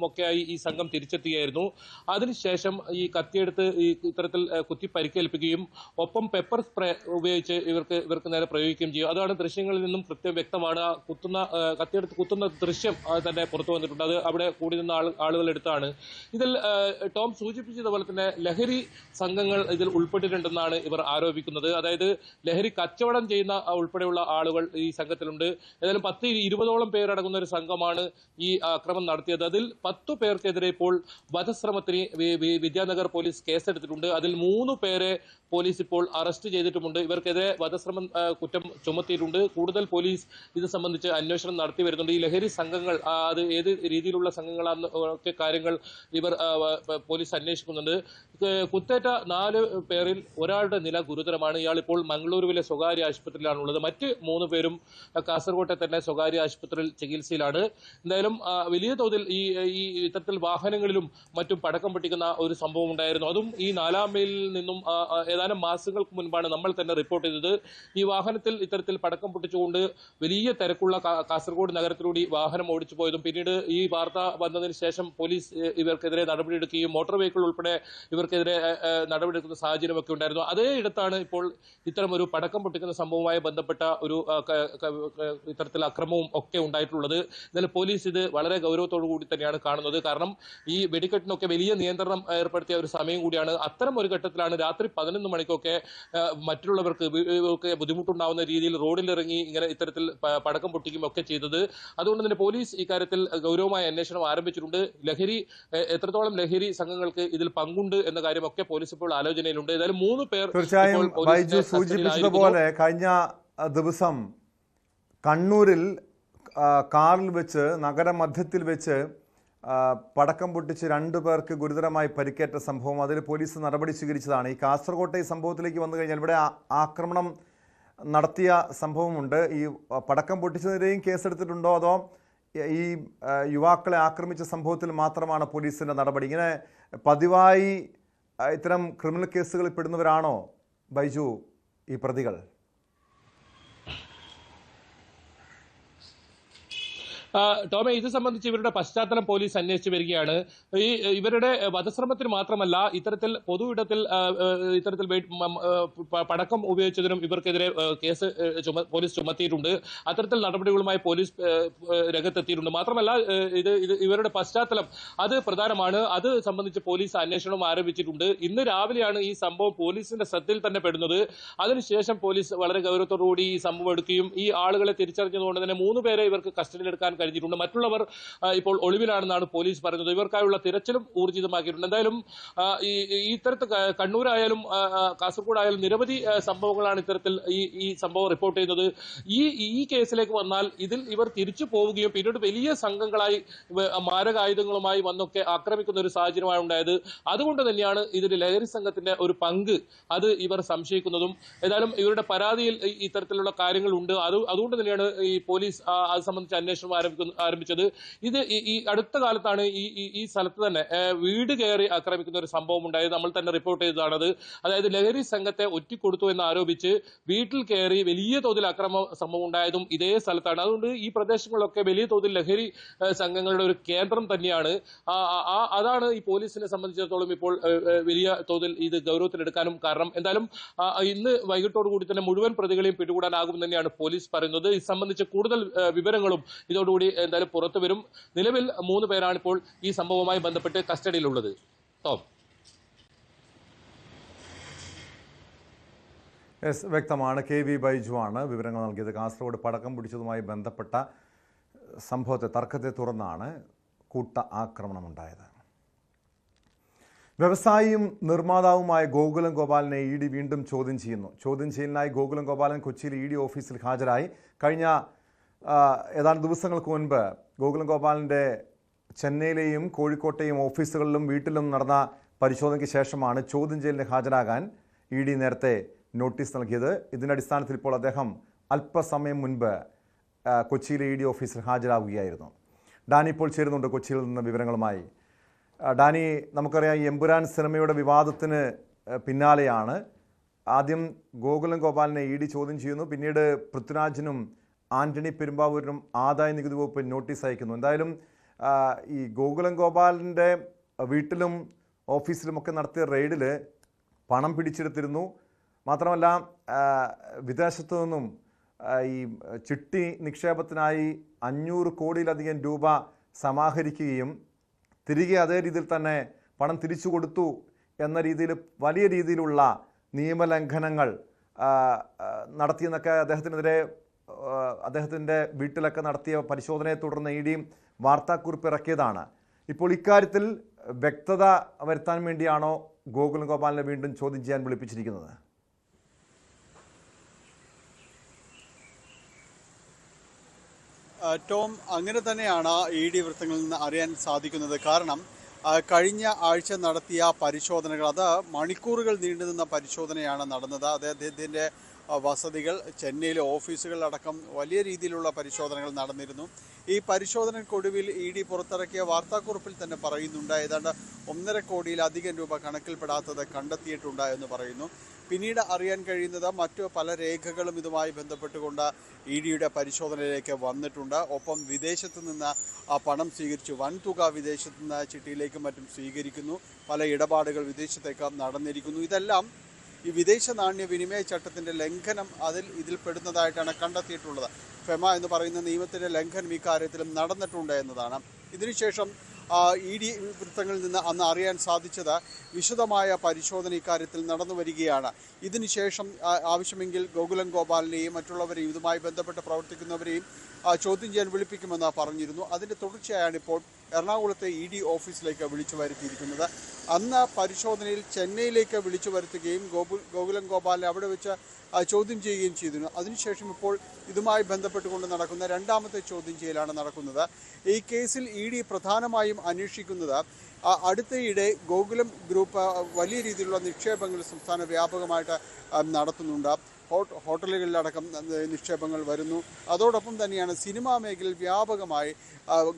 ഒക്കെയായി ഈ സംഘം തിരിച്ചെത്തുകയായിരുന്നു. അതിനുശേഷം ഈ കത്തിയെടുത്ത് ഇത്തരത്തിൽ കുത്തി പരിക്കേൽപ്പിക്കുകയും ഒപ്പം പെപ്പർ സ്പ്രേ ഉപയോഗിച്ച് ഇവർക്ക് നേരെ പ്രയോഗിക്കുകയും ചെയ്യും. അതാണ് ദൃശ്യങ്ങളിൽ നിന്നും കൃത്യം വ്യക്തമാണ്. കത്തിയെടുത്ത് കുത്തുന്ന ദൃശ്യം തന്നെ പുറത്തു വന്നിട്ടുണ്ട്. അത് അവിടെ കൂടി നിന്ന ആളുകൾ എടുത്താണ്. ഇതിൽ ടോം സൂചിപ്പിച്ചതുപോലെ തന്നെ ലഹരി സംഘങ്ങൾ ഇതിൽ ഉൾപ്പെട്ടിട്ടുണ്ടെന്നാണ് ഇവർ ആരോപിക്കുന്നത്. അതായത് ലഹരി കച്ചവടം ചെയ്യുന്ന ഉൾപ്പെടെയുള്ള ആളുകൾ ഈ സംഘത്തിലുണ്ട്. ഏതായാലും 10-20ഓളം പേരടങ്ങുന്ന ഒരു സംഘമാണ് ഈ ആക്രമണം നടത്തിയത്. അതിൽ 10 പേർക്കെതിരെ ഇപ്പോൾ വധശ്രമത്തിന് വിദ്യാനഗർ പോലീസ് കേസെടുത്തിട്ടുണ്ട്. അതിൽ 3 പേരെ പോലീസ് ഇപ്പോൾ അറസ്റ്റ് ചെയ്തിട്ടുമുണ്ട്. ഇവർക്കെതിരെ വധശ്രമം കുറ്റം ചുമത്തിയിട്ടുണ്ട്. കൂടുതൽ പോലീസ് ഇത് സംബന്ധിച്ച് അന്വേഷണം നടത്തി വരുന്നുണ്ട്. ഈ ലഹരി സംഘങ്ങൾ അത് ഏത് രീതിയിലുള്ള സംഘങ്ങളാണെന്ന് ഒക്കെ കാര്യങ്ങൾ ഇവർ പോലീസ് അന്വേഷിക്കുന്നുണ്ട്. കുത്തേറ്റ 4 പേരിൽ ഒരാളുടെ നില ഗുരുതരമാണ്. ഇയാൾ ഇപ്പോൾ മംഗളൂരുവിലെ സ്വകാര്യ ആശുപത്രിയിലാണുള്ളത്. മറ്റ് 3 പേരും കാസർകോട്ടെ തന്നെ സ്വകാര്യ ആശുപത്രിയിൽ ചികിത്സയിലാണ്. എന്തായാലും വലിയ തോതിൽ ഈ ഇത്തരത്തിൽ വാഹനങ്ങളിലും മറ്റും പടക്കം പൊട്ടിക്കുന്ന ഒരു സംഭവം ഉണ്ടായിരുന്നു. അതും ഈ 4-ാം മൈലിൽ നിന്നും ഏതാനും മാസങ്ങൾക്ക് മുൻപാണ് നമ്മൾ തന്നെ റിപ്പോർട്ട് ചെയ്തത്. ഈ വാഹനത്തിൽ ഇത്തരത്തിൽ പടക്കം പൊട്ടിച്ചുകൊണ്ട് വലിയ തിരക്കുള്ള കാസർഗോഡ് നഗരത്തിലൂടെ വാഹനം ഓടിച്ചു പോയതും പിന്നീട് ഈ വാർത്ത വന്നതിന് ശേഷം പോലീസ് ഇവർക്കെതിരെ നടപടിയെടുക്കുകയും മോട്ടോർ വെഹിക്കിൾ ഉൾപ്പെടെ ഇവർക്കെതിരെ നടപടിയെടുക്കുന്ന സാഹചര്യമൊക്കെ ഉണ്ടായിരുന്നു. അതേ ഇടത്താണ് ഇപ്പോൾ ഇത്തരം ഒരു പടക്കം പൊട്ടിക്കുന്ന സംഭവവുമായി ബന്ധപ്പെട്ട ഒരു ഇത്തരത്തിൽ അക്രമവും ഒക്കെ ഉണ്ടായിട്ടുള്ളത്. എന്നാലും പോലീസ് ഇത് വളരെ ഗൗരവത്തോടു കൂടി തന്നെയാണ് കാണുന്നത്. കാരണം ഈ വെടിക്കെട്ടിനൊക്കെ വലിയ നിയന്ത്രണം ഏർപ്പെടുത്തിയ ഒരു സമയം കൂടിയാണ്. അത്തരം ഒരു ഘട്ടത്തിലാണ് രാത്രി 11 മണിക്കൊക്കെ മറ്റുള്ളവർക്ക് ബുദ്ധിമുട്ടുണ്ടാവുന്ന രീതിയിൽ റോഡിലിറങ്ങി ഇങ്ങനെ ഇത്തരത്തിൽ പടക്കം പൊട്ടിക്കുകയും ഒക്കെ ചെയ്തത്. അതുകൊണ്ട് തന്നെ പോലീസ് ഇക്കാര്യത്തിൽ ഗൗരവമായ അന്വേഷണം ആരംഭിച്ചിട്ടുണ്ട്. എത്രത്തോളം ലഹരി സംഘങ്ങൾക്ക് ഇതിൽ പങ്കുണ്ട് എന്ന കാര്യമൊക്കെ പോലീസ് ഇപ്പോൾ ആലോചനയിലുണ്ട്. ഏതായാലും 3 പേർ തീർച്ചയായും ബൈജു സൂചിപ്പിച്ചതുപോലെ കഴിഞ്ഞ ദിവസം കണ്ണൂരിൽ കാറിൽ വെച്ച് നഗരമധ്യത്തിൽ വെച്ച് പടക്കം പൊട്ടിച്ച് 2 പേർക്ക് ഗുരുതരമായി പരിക്കേറ്റ സംഭവം, അതിൽ പോലീസ് നടപടി സ്വീകരിച്ചതാണ്. ഈ കാസർകോട്ടെ ഈ സംഭവത്തിലേക്ക് വന്നു കഴിഞ്ഞാൽ ഇവിടെ ആക്രമണം നടത്തിയ സംഭവമുണ്ട്. ഈ പടക്കം പൊട്ടിച്ചതിനെയും കേസെടുത്തിട്ടുണ്ടോ അതോ ഈ യുവാക്കളെ ആക്രമിച്ച സംഭവത്തിൽ മാത്രമാണ് പോലീസിൻ്റെ നടപടി? ഇങ്ങനെ പതിവായി ഇത്തരം ക്രിമിനൽ കേസുകളിൽ പെടുന്നവരാണോ ബൈജു ഈ പ്രതികൾ? ടോമെ, ഇത് സംബന്ധിച്ച് ഇവരുടെ പശ്ചാത്തലം പോലീസ് അന്വേഷിച്ചു വരികയാണ്. ഇവരുടെ വധശ്രമത്തിന് മാത്രമല്ല, ഇത്തരത്തിൽ പൊതുവിടത്തിൽ പടക്കം ഉപയോഗിച്ചതിനും ഇവർക്കെതിരെ കേസ് പോലീസ് ചുമത്തിയിട്ടുണ്ട്. അത്തരത്തിൽ നടപടികളുമായി പോലീസ് രംഗത്തെത്തിയിട്ടുണ്ട്. മാത്രമല്ല, ഇവരുടെ പശ്ചാത്തലം അത് പ്രധാനമാണ്. അത് സംബന്ധിച്ച് പോലീസ് അന്വേഷണം ആരംഭിച്ചിട്ടുണ്ട്. ഇന്ന് രാവിലെയാണ് ഈ സംഭവം പോലീസിന്റെ ശ്രദ്ധയിൽ തന്നെ പെടുന്നത്. അതിനുശേഷം പോലീസ് വളരെ ഗൗരവത്തോടുകൂടി ഈ സംഭവം എടുക്കുകയും ഈ ആളുകളെ തിരിച്ചറിഞ്ഞതുകൊണ്ട് തന്നെ 3 പേരെ ഇവർക്ക് കസ്റ്റഡിയിലെടുക്കാൻ കഴിഞ്ഞിട്ടുണ്ട്. മറ്റുള്ളവർ ഇപ്പോൾ ഒളിവിലാണെന്നാണ് പോലീസ് പറയുന്നത്. ഇവർക്കായുള്ള തിരച്ചിലും ഊർജിതമാക്കിയിട്ടുണ്ട്. എന്തായാലും ഇത്തരത്തിൽ കണ്ണൂരായാലും കാസർഗോഡായാലും നിരവധി സംഭവങ്ങളാണ് ഇത്തരത്തിൽ ഈ സംഭവം റിപ്പോർട്ട് ചെയ്യുന്നത്. ഈ കേസിലേക്ക് വന്നാൽ ഇതിൽ ഇവർ തിരിച്ചു പോവുകയും പിന്നീട് വലിയ സംഘങ്ങളായി മാരകായുധങ്ങളുമായി വന്നൊക്കെ ആക്രമിക്കുന്ന ഒരു സാഹചര്യമാണ് ഉണ്ടായത്. അതുകൊണ്ട് തന്നെയാണ് ഇതിൽ ലഹരി സംഘത്തിന്റെ ഒരു പങ്ക് അത് ഇവർ സംശയിക്കുന്നതും. ഏതായാലും ഇവരുടെ പരാതിയിൽ ഇത്തരത്തിലുള്ള കാര്യങ്ങളുണ്ട്. അതുകൊണ്ട് തന്നെയാണ് ഈ പോലീസ് അത് സംബന്ധിച്ച് അന്വേഷണം ആരംഭിച്ചത്. ഇത് ഈ അടുത്ത കാലത്താണ് ഈ സ്ഥലത്ത് തന്നെ വീട് കയറി ആക്രമിക്കുന്ന ഒരു സംഭവം ഉണ്ടായത്. നമ്മൾ തന്നെ റിപ്പോർട്ട് ചെയ്തതാണത്. അതായത് ലഹരി സംഘത്തെ ഒറ്റിക്കൊടുത്തു എന്ന് ആരോപിച്ച് വീട്ടിൽ കയറി വലിയ തോതിൽ അക്രമ സംഭവം ഉണ്ടായതും ഇതേ സ്ഥലത്താണ്. അതുകൊണ്ട് ഈ പ്രദേശങ്ങളിലൊക്കെ വലിയ തോതിൽ ലഹരി സംഘങ്ങളുടെ ഒരു കേന്ദ്രം തന്നെയാണ്. അതാണ് ഈ പോലീസിനെ സംബന്ധിച്ചിടത്തോളം ഇപ്പോൾ വലിയ തോതിൽ ഇത് ഗൗരവത്തിലെടുക്കാനും കാരണം. എന്തായാലും ഇന്ന് വൈകിട്ടോടുകൂടി തന്നെ മുഴുവൻ പ്രതികളെയും പിടികൂടാനാകും തന്നെയാണ് പോലീസ് പറയുന്നത്. ഇത് സംബന്ധിച്ച് കൂടുതൽ വിവരങ്ങളും ഇതോടുകൂടി എന്തായാലും പുറത്തു വരും. നിലവിൽ 3 പേരാണ് ഇപ്പോൾ ഈ സംഭവവുമായി ബന്ധപ്പെട്ട് കസ്റ്റഡിയിലുള്ളത്. വ്യക്തമാണ്. KV ബൈജു ആണ് വിവരങ്ങൾ നൽകിയത്. കാസർഗോഡ് പടക്കം പിടിച്ചതുമായി ബന്ധപ്പെട്ട സംഭവത്തെ തർക്കത്തെ തുടർന്നാണ് കൂട്ട ആക്രമണമുണ്ടായത്. വ്യവസായിയും നിർമ്മാതാവുമായ ഗോകുലം ഗോപാലിനെ ED വീണ്ടും ചോദ്യം ചെയ്യുന്നു. ചോദ്യം ചെയ്യലിനായി ഗോകുലം ഗോപാലൻ കൊച്ചിയിൽ ED ഓഫീസിൽ ഹാജരായി. കഴിഞ്ഞ ഏതാനും ദിവസങ്ങൾക്ക് മുൻപ് ഗോകുലം ഗോപാലിൻ്റെ ചെന്നൈയിലെയും കോഴിക്കോട്ടെയും ഓഫീസുകളിലും വീട്ടിലും നടന്ന പരിശോധനയ്ക്ക് ശേഷമാണ് ചോദ്യം ചെയ്യലിന് ഹാജരാകാൻ ED നേരത്തെ നോട്ടീസ് നൽകിയത്. ഇതിൻ്റെ അടിസ്ഥാനത്തിൽ ഇപ്പോൾ അദ്ദേഹം അല്പസമയം മുൻപ് കൊച്ചിയിലെ ED ഓഫീസിൽ ഹാജരാകുകയായിരുന്നു. ഡാനി ഇപ്പോൾ ചേരുന്നുണ്ട് കൊച്ചിയിൽ നിന്ന് വിവരങ്ങളുമായി. ഡാനി, നമുക്കറിയാം ഈ എമ്പുരാൻ സിനിമയുടെ വിവാദത്തിന് പിന്നാലെയാണ് ആദ്യം ഗോകുലം ഗോപാലിനെ ED ചോദ്യം ചെയ്യുന്നു. പിന്നീട് പൃഥ്വിരാജിനും ആന്റണി പെരുമ്പാവൂരിനും ആദായ നികുതി വകുപ്പ് നോട്ടീസ് അയക്കുന്നു. എന്തായാലും ഈ ഗോകുലം ഗോപാലിൻ്റെ വീട്ടിലും ഓഫീസിലുമൊക്കെ നടത്തിയ റെയ്ഡിൽ പണം പിടിച്ചെടുത്തിരുന്നു. മാത്രമല്ല വിദേശത്തു നിന്നും ഈ ചിട്ടി നിക്ഷേപത്തിനായി 500 കോടിയിലധികം രൂപ സമാഹരിക്കുകയും തിരികെ അതേ രീതിയിൽ തന്നെ പണം തിരിച്ചു കൊടുത്തു എന്ന രീതിയിൽ വലിയ രീതിയിലുള്ള നിയമലംഘനങ്ങൾ നടത്തിയെന്നൊക്കെ അദ്ദേഹത്തിൻ്റെ വീട്ടിലൊക്കെ നടത്തിയ പരിശോധനയെ തുടർന്ന് ED വാർത്താക്കുറിപ്പ് ഇറക്കിയതാണ്. ഇപ്പോൾ ഇക്കാര്യത്തിൽ വ്യക്തത വരുത്താൻ വേണ്ടിയാണോ ഗോകുലം ഗോപാലിനെ വീണ്ടും ചോദ്യം ചെയ്യാൻ വിളിപ്പിച്ചിരിക്കുന്നത്? ടോം, അങ്ങനെ തന്നെയാണ് ED വൃത്തങ്ങളിൽ നിന്ന് അറിയാൻ സാധിക്കുന്നത്. കാരണം കഴിഞ്ഞ ആഴ്ച നടത്തിയ പരിശോധനകൾ അത് മണിക്കൂറുകൾ നീണ്ടുനിന്ന പരിശോധനയാണ് നടന്നത്. അദ്ദേഹത്തിൻ്റെ വസതികൾ, ചെന്നൈയിലെ ഓഫീസുകളിലടക്കം വലിയ രീതിയിലുള്ള പരിശോധനകൾ നടന്നിരുന്നു. ഈ പരിശോധനയ്ക്കൊടുവിൽ ED പുറത്തിറക്കിയ വാർത്താക്കുറിപ്പിൽ തന്നെ പറയുന്നുണ്ട് ഏതാണ്ട് 1.5 കോടിയിലധികം രൂപ കണക്കിൽപ്പെടാത്തത് കണ്ടെത്തിയിട്ടുണ്ട് എന്ന് പറയുന്നു. പിന്നീട് അറിയാൻ കഴിയുന്നത് മറ്റു പല രേഖകളും ഇതുമായി ബന്ധപ്പെട്ടുകൊണ്ട് EDയുടെ പരിശോധനയിലേക്ക് വന്നിട്ടുണ്ട്. ഒപ്പം വിദേശത്ത് നിന്ന് ആ പണം സ്വീകരിച്ചു, വൻതുക വിദേശത്ത് നിന്ന് ചിട്ടിയിലേക്കും മറ്റും സ്വീകരിക്കുന്നു. പല ഇടപാടുകൾ വിദേശത്തേക്ക് നടന്നിരിക്കുന്നു. ഇതെല്ലാം ഈ വിദേശ നാണ്യ വിനിമയ ചട്ടത്തിൻ്റെ ലംഘനം ഇതിൽ പെടുന്നതായിട്ടാണ് കണ്ടെത്തിയിട്ടുള്ളത്. ഫെമ എന്ന് പറയുന്ന നിയമത്തിൻ്റെ ലംഘനം ഇക്കാര്യത്തിലും നടന്നിട്ടുണ്ട് എന്നതാണ്. ഇതിനുശേഷം ED വൃത്തങ്ങളിൽ നിന്ന് അന്ന് അറിയാൻ സാധിച്ചത് വിശദമായ പരിശോധന ഇക്കാര്യത്തിൽ നടന്നു വരികയാണ്. ഇതിനുശേഷം ആവശ്യമെങ്കിൽ ഗോകുലം ഗോപാലിനെയും മറ്റുള്ളവരെയും ഇതുമായി ബന്ധപ്പെട്ട് പ്രവർത്തിക്കുന്നവരെയും ചോദ്യം ചെയ്യാൻ വിളിപ്പിക്കുമെന്ന് പറഞ്ഞിരുന്നു. അതിൻ്റെ തുടർച്ചയായാണ് ഇപ്പോൾ എറണാകുളത്തെ ED ഓഫീസിലേക്ക് വിളിച്ചു വരുത്തിയിരിക്കുന്നത്. അന്ന് പരിശോധനയിൽ ചെന്നൈയിലേക്ക് വിളിച്ചു വരുത്തുകയും ഗോകുലം ഗോപാലിനെ അവിടെ വെച്ച് ചോദ്യം ചെയ്യുകയും ചെയ്തിരുന്നു. അതിനുശേഷം ഇപ്പോൾ ഇതുമായി ബന്ധപ്പെട്ടുകൊണ്ട് നടക്കുന്ന 2ാമത്തെ ചോദ്യം ചെയ്യലാണ് നടക്കുന്നത്. ഈ കേസിൽ ED പ്രധാനമായും അന്വേഷിക്കുന്നത് അടുത്തയിടെ ഗോകുലം ഗ്രൂപ്പ് വലിയ രീതിയിലുള്ള നിക്ഷേപങ്ങൾ സംസ്ഥാന വ്യാപകമായിട്ട് നടത്തുന്നുണ്ട്. ഹോട്ടലുകളിലടക്കം നിക്ഷേപങ്ങൾ വരുന്നു. അതോടൊപ്പം തന്നെയാണ് സിനിമാ മേഖലയിൽ വ്യാപകമായി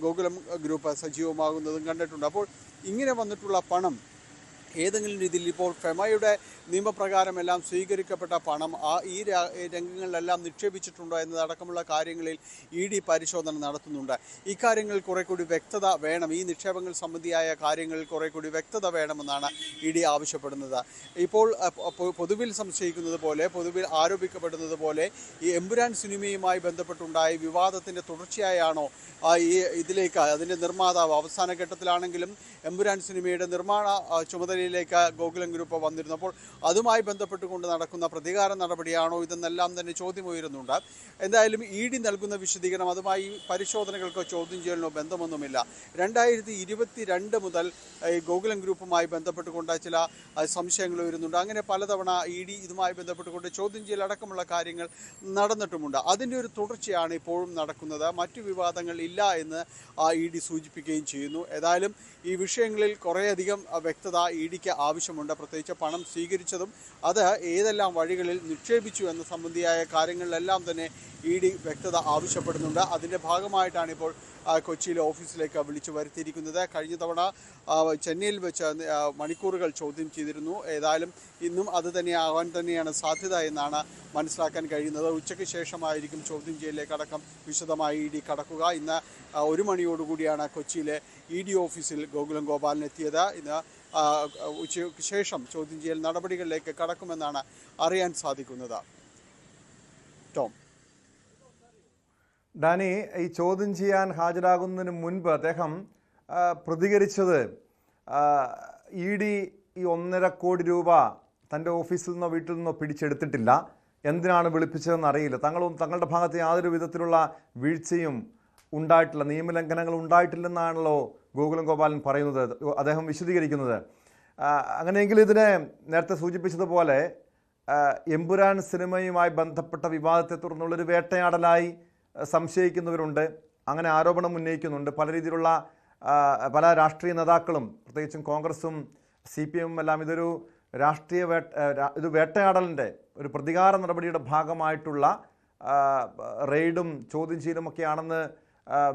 ഗോകുലം ഗ്രൂപ്പ് സജീവമാകുന്നതും കണ്ടിട്ടുണ്ട്. അപ്പോൾ ഇങ്ങനെ വന്നിട്ടുള്ള പണം ഏതെങ്കിലും രീതിയിൽ ഇപ്പോൾ ഫെമയുടെ നിയമപ്രകാരമെല്ലാം സ്വീകരിക്കപ്പെട്ട പണം ഈ രംഗങ്ങളിലെല്ലാം നിക്ഷേപിച്ചിട്ടുണ്ടോ എന്നതടക്കമുള്ള കാര്യങ്ങളിൽ ED പരിശോധന നടത്തുന്നുണ്ട്. ഇക്കാര്യങ്ങളിൽ കുറെ കൂടി വ്യക്തത വേണം, ഈ നിക്ഷേപങ്ങൾ സംബന്ധിയായ കാര്യങ്ങളിൽ കുറെ കൂടി വ്യക്തത വേണമെന്നാണ് ED ആവശ്യപ്പെടുന്നത്. ഇപ്പോൾ പൊതുവിൽ സംശയിക്കുന്നത് പോലെ, പൊതുവിൽ ആരോപിക്കപ്പെടുന്നത് പോലെ ഈ എമ്പുരാൻ സിനിമയുമായി ബന്ധപ്പെട്ടുണ്ടായ വിവാദത്തിൻ്റെ തുടർച്ചയായാണോ ഇതിലേക്ക് അതിൻ്റെ നിർമ്മാതാവ് അവസാന ഘട്ടത്തിലാണെങ്കിലും എമ്പുരാൻ സിനിമയുടെ നിർമ്മാണ ചുമതലയിലേക്ക് ഗോകുലം ഗ്രൂപ്പ് വന്നിരുന്നു. അപ്പോൾ അതുമായി ബന്ധപ്പെട്ടുകൊണ്ട് നടക്കുന്ന പ്രതികാര നടപടിയാണോ ഇതെന്നെല്ലാം തന്നെ ചോദ്യം ഉയരുന്നുണ്ട്. എന്തായാലും ED നൽകുന്ന വിശദീകരണം അതുമായി പരിശോധനകൾക്കോ ചോദ്യം ചെയ്യലിനോ ബന്ധമൊന്നുമില്ല. 2022 മുതൽ ഗോകുലം ഗ്രൂപ്പുമായി ബന്ധപ്പെട്ടുകൊണ്ട് ചില സംശയങ്ങൾ വരുന്നുണ്ട്. അങ്ങനെ പലതവണ ED ഇതുമായി ബന്ധപ്പെട്ടുകൊണ്ട് ചോദ്യം ചെയ്യലടക്കമുള്ള കാര്യങ്ങൾ നടന്നിട്ടുമുണ്ട്. അതിൻ്റെ ഒരു തുടർച്ചയാണ് ഇപ്പോഴും നടക്കുന്നത്. മറ്റു വിവാദങ്ങൾ ഇല്ല എന്ന് ED സൂചിപ്പിക്കുകയും ചെയ്യുന്നു. ഏതായാലും ഈ വിഷയങ്ങളിൽ കുറേയധികം വ്യക്തത EDക്ക് ആവശ്യമുണ്ട്. പ്രത്യേകിച്ച് പണം സ്വീകരിച്ചതും അത് ഏതെല്ലാം വഴികളിൽ നിക്ഷേപിച്ചു എന്ന സംബന്ധിയായ കാര്യങ്ങളിലെല്ലാം തന്നെ ED വ്യക്തത ആവശ്യപ്പെടുന്നുണ്ട്. അതിൻ്റെ ഭാഗമായിട്ടാണ് ഇപ്പോൾ കൊച്ചിയിലെ ഓഫീസിലേക്ക് വിളിച്ചു വരുത്തിയിരിക്കുന്നത്. കഴിഞ്ഞ തവണ ചെന്നൈയിൽ വെച്ച് മണിക്കൂറുകൾ ചോദ്യം ചെയ്തിരുന്നു. ഏതായാലും ഇന്നും അത് തന്നെയാവാൻ തന്നെയാണ് സാധ്യത എന്നാണ് മനസ്സിലാക്കാൻ കഴിയുന്നത്. ഉച്ചയ്ക്ക് ശേഷമായിരിക്കും ചോദ്യം ചെയ്യലിലേക്കടക്കം വിശദമായി ED കടക്കുക. ഇന്ന് 1 മണിയോടുകൂടിയാണ് കൊച്ചിയിലെ ED ഓഫീസിൽ ഗോകുലം ഗോപാലൻ എത്തിയത്. ഇന്ന് ഉച്ചയ്ക്ക് ശേഷം ചോദ്യം ചെയ്യൽ നടപടികളിലേക്ക് കടക്കുമെന്നാണ് അറിയാൻ സാധിക്കുന്നത്. ടോം. ഡാനി, ഈ ചോദ്യം ചെയ്യാൻ ഹാജരാകുന്നതിന് മുൻപ് അദ്ദേഹം പ്രതികരിച്ചത് ED ഈ 1.5 കോടി രൂപ തൻ്റെ ഓഫീസിൽ നിന്നോ വീട്ടിൽ നിന്നോ പിടിച്ചെടുത്തിട്ടില്ല, എന്തിനാണ് വിളിപ്പിച്ചതെന്ന് അറിയില്ല, തങ്ങളുടെ ഭാഗത്ത് യാതൊരു വിധത്തിലുള്ള വീഴ്ചയും ഉണ്ടായിട്ടില്ല, നിയമലംഘനങ്ങൾ ഉണ്ടായിട്ടില്ലെന്നാണല്ലോ ഗോകുലം ഗോപാലൻ പറയുന്നത്, അദ്ദേഹം വിശദീകരിക്കുന്നത്. അങ്ങനെയെങ്കിൽ ഇതിനെ നേരത്തെ സൂചിപ്പിച്ചതുപോലെ എമ്പുരാൻ സിനിമയുമായി ബന്ധപ്പെട്ട വിവാദത്തെ തുടർന്നുള്ളൊരു വേട്ടയാടലായി സംശയിക്കുന്നവരുണ്ട്, അങ്ങനെ ആരോപണം ഉന്നയിക്കുന്നുണ്ട്. പല രീതിയിലുള്ള പല രാഷ്ട്രീയ നേതാക്കളും പ്രത്യേകിച്ചും കോൺഗ്രസും CPM എല്ലാം ഇതൊരു രാഷ്ട്രീയ വേട്ടയാടലിൻ്റെ ഒരു പ്രതികാര നടപടിയുടെ ഭാഗമായിട്ടുള്ള റെയ്ഡും ചോദ്യം ചെയ്യലുമൊക്കെയാണെന്ന്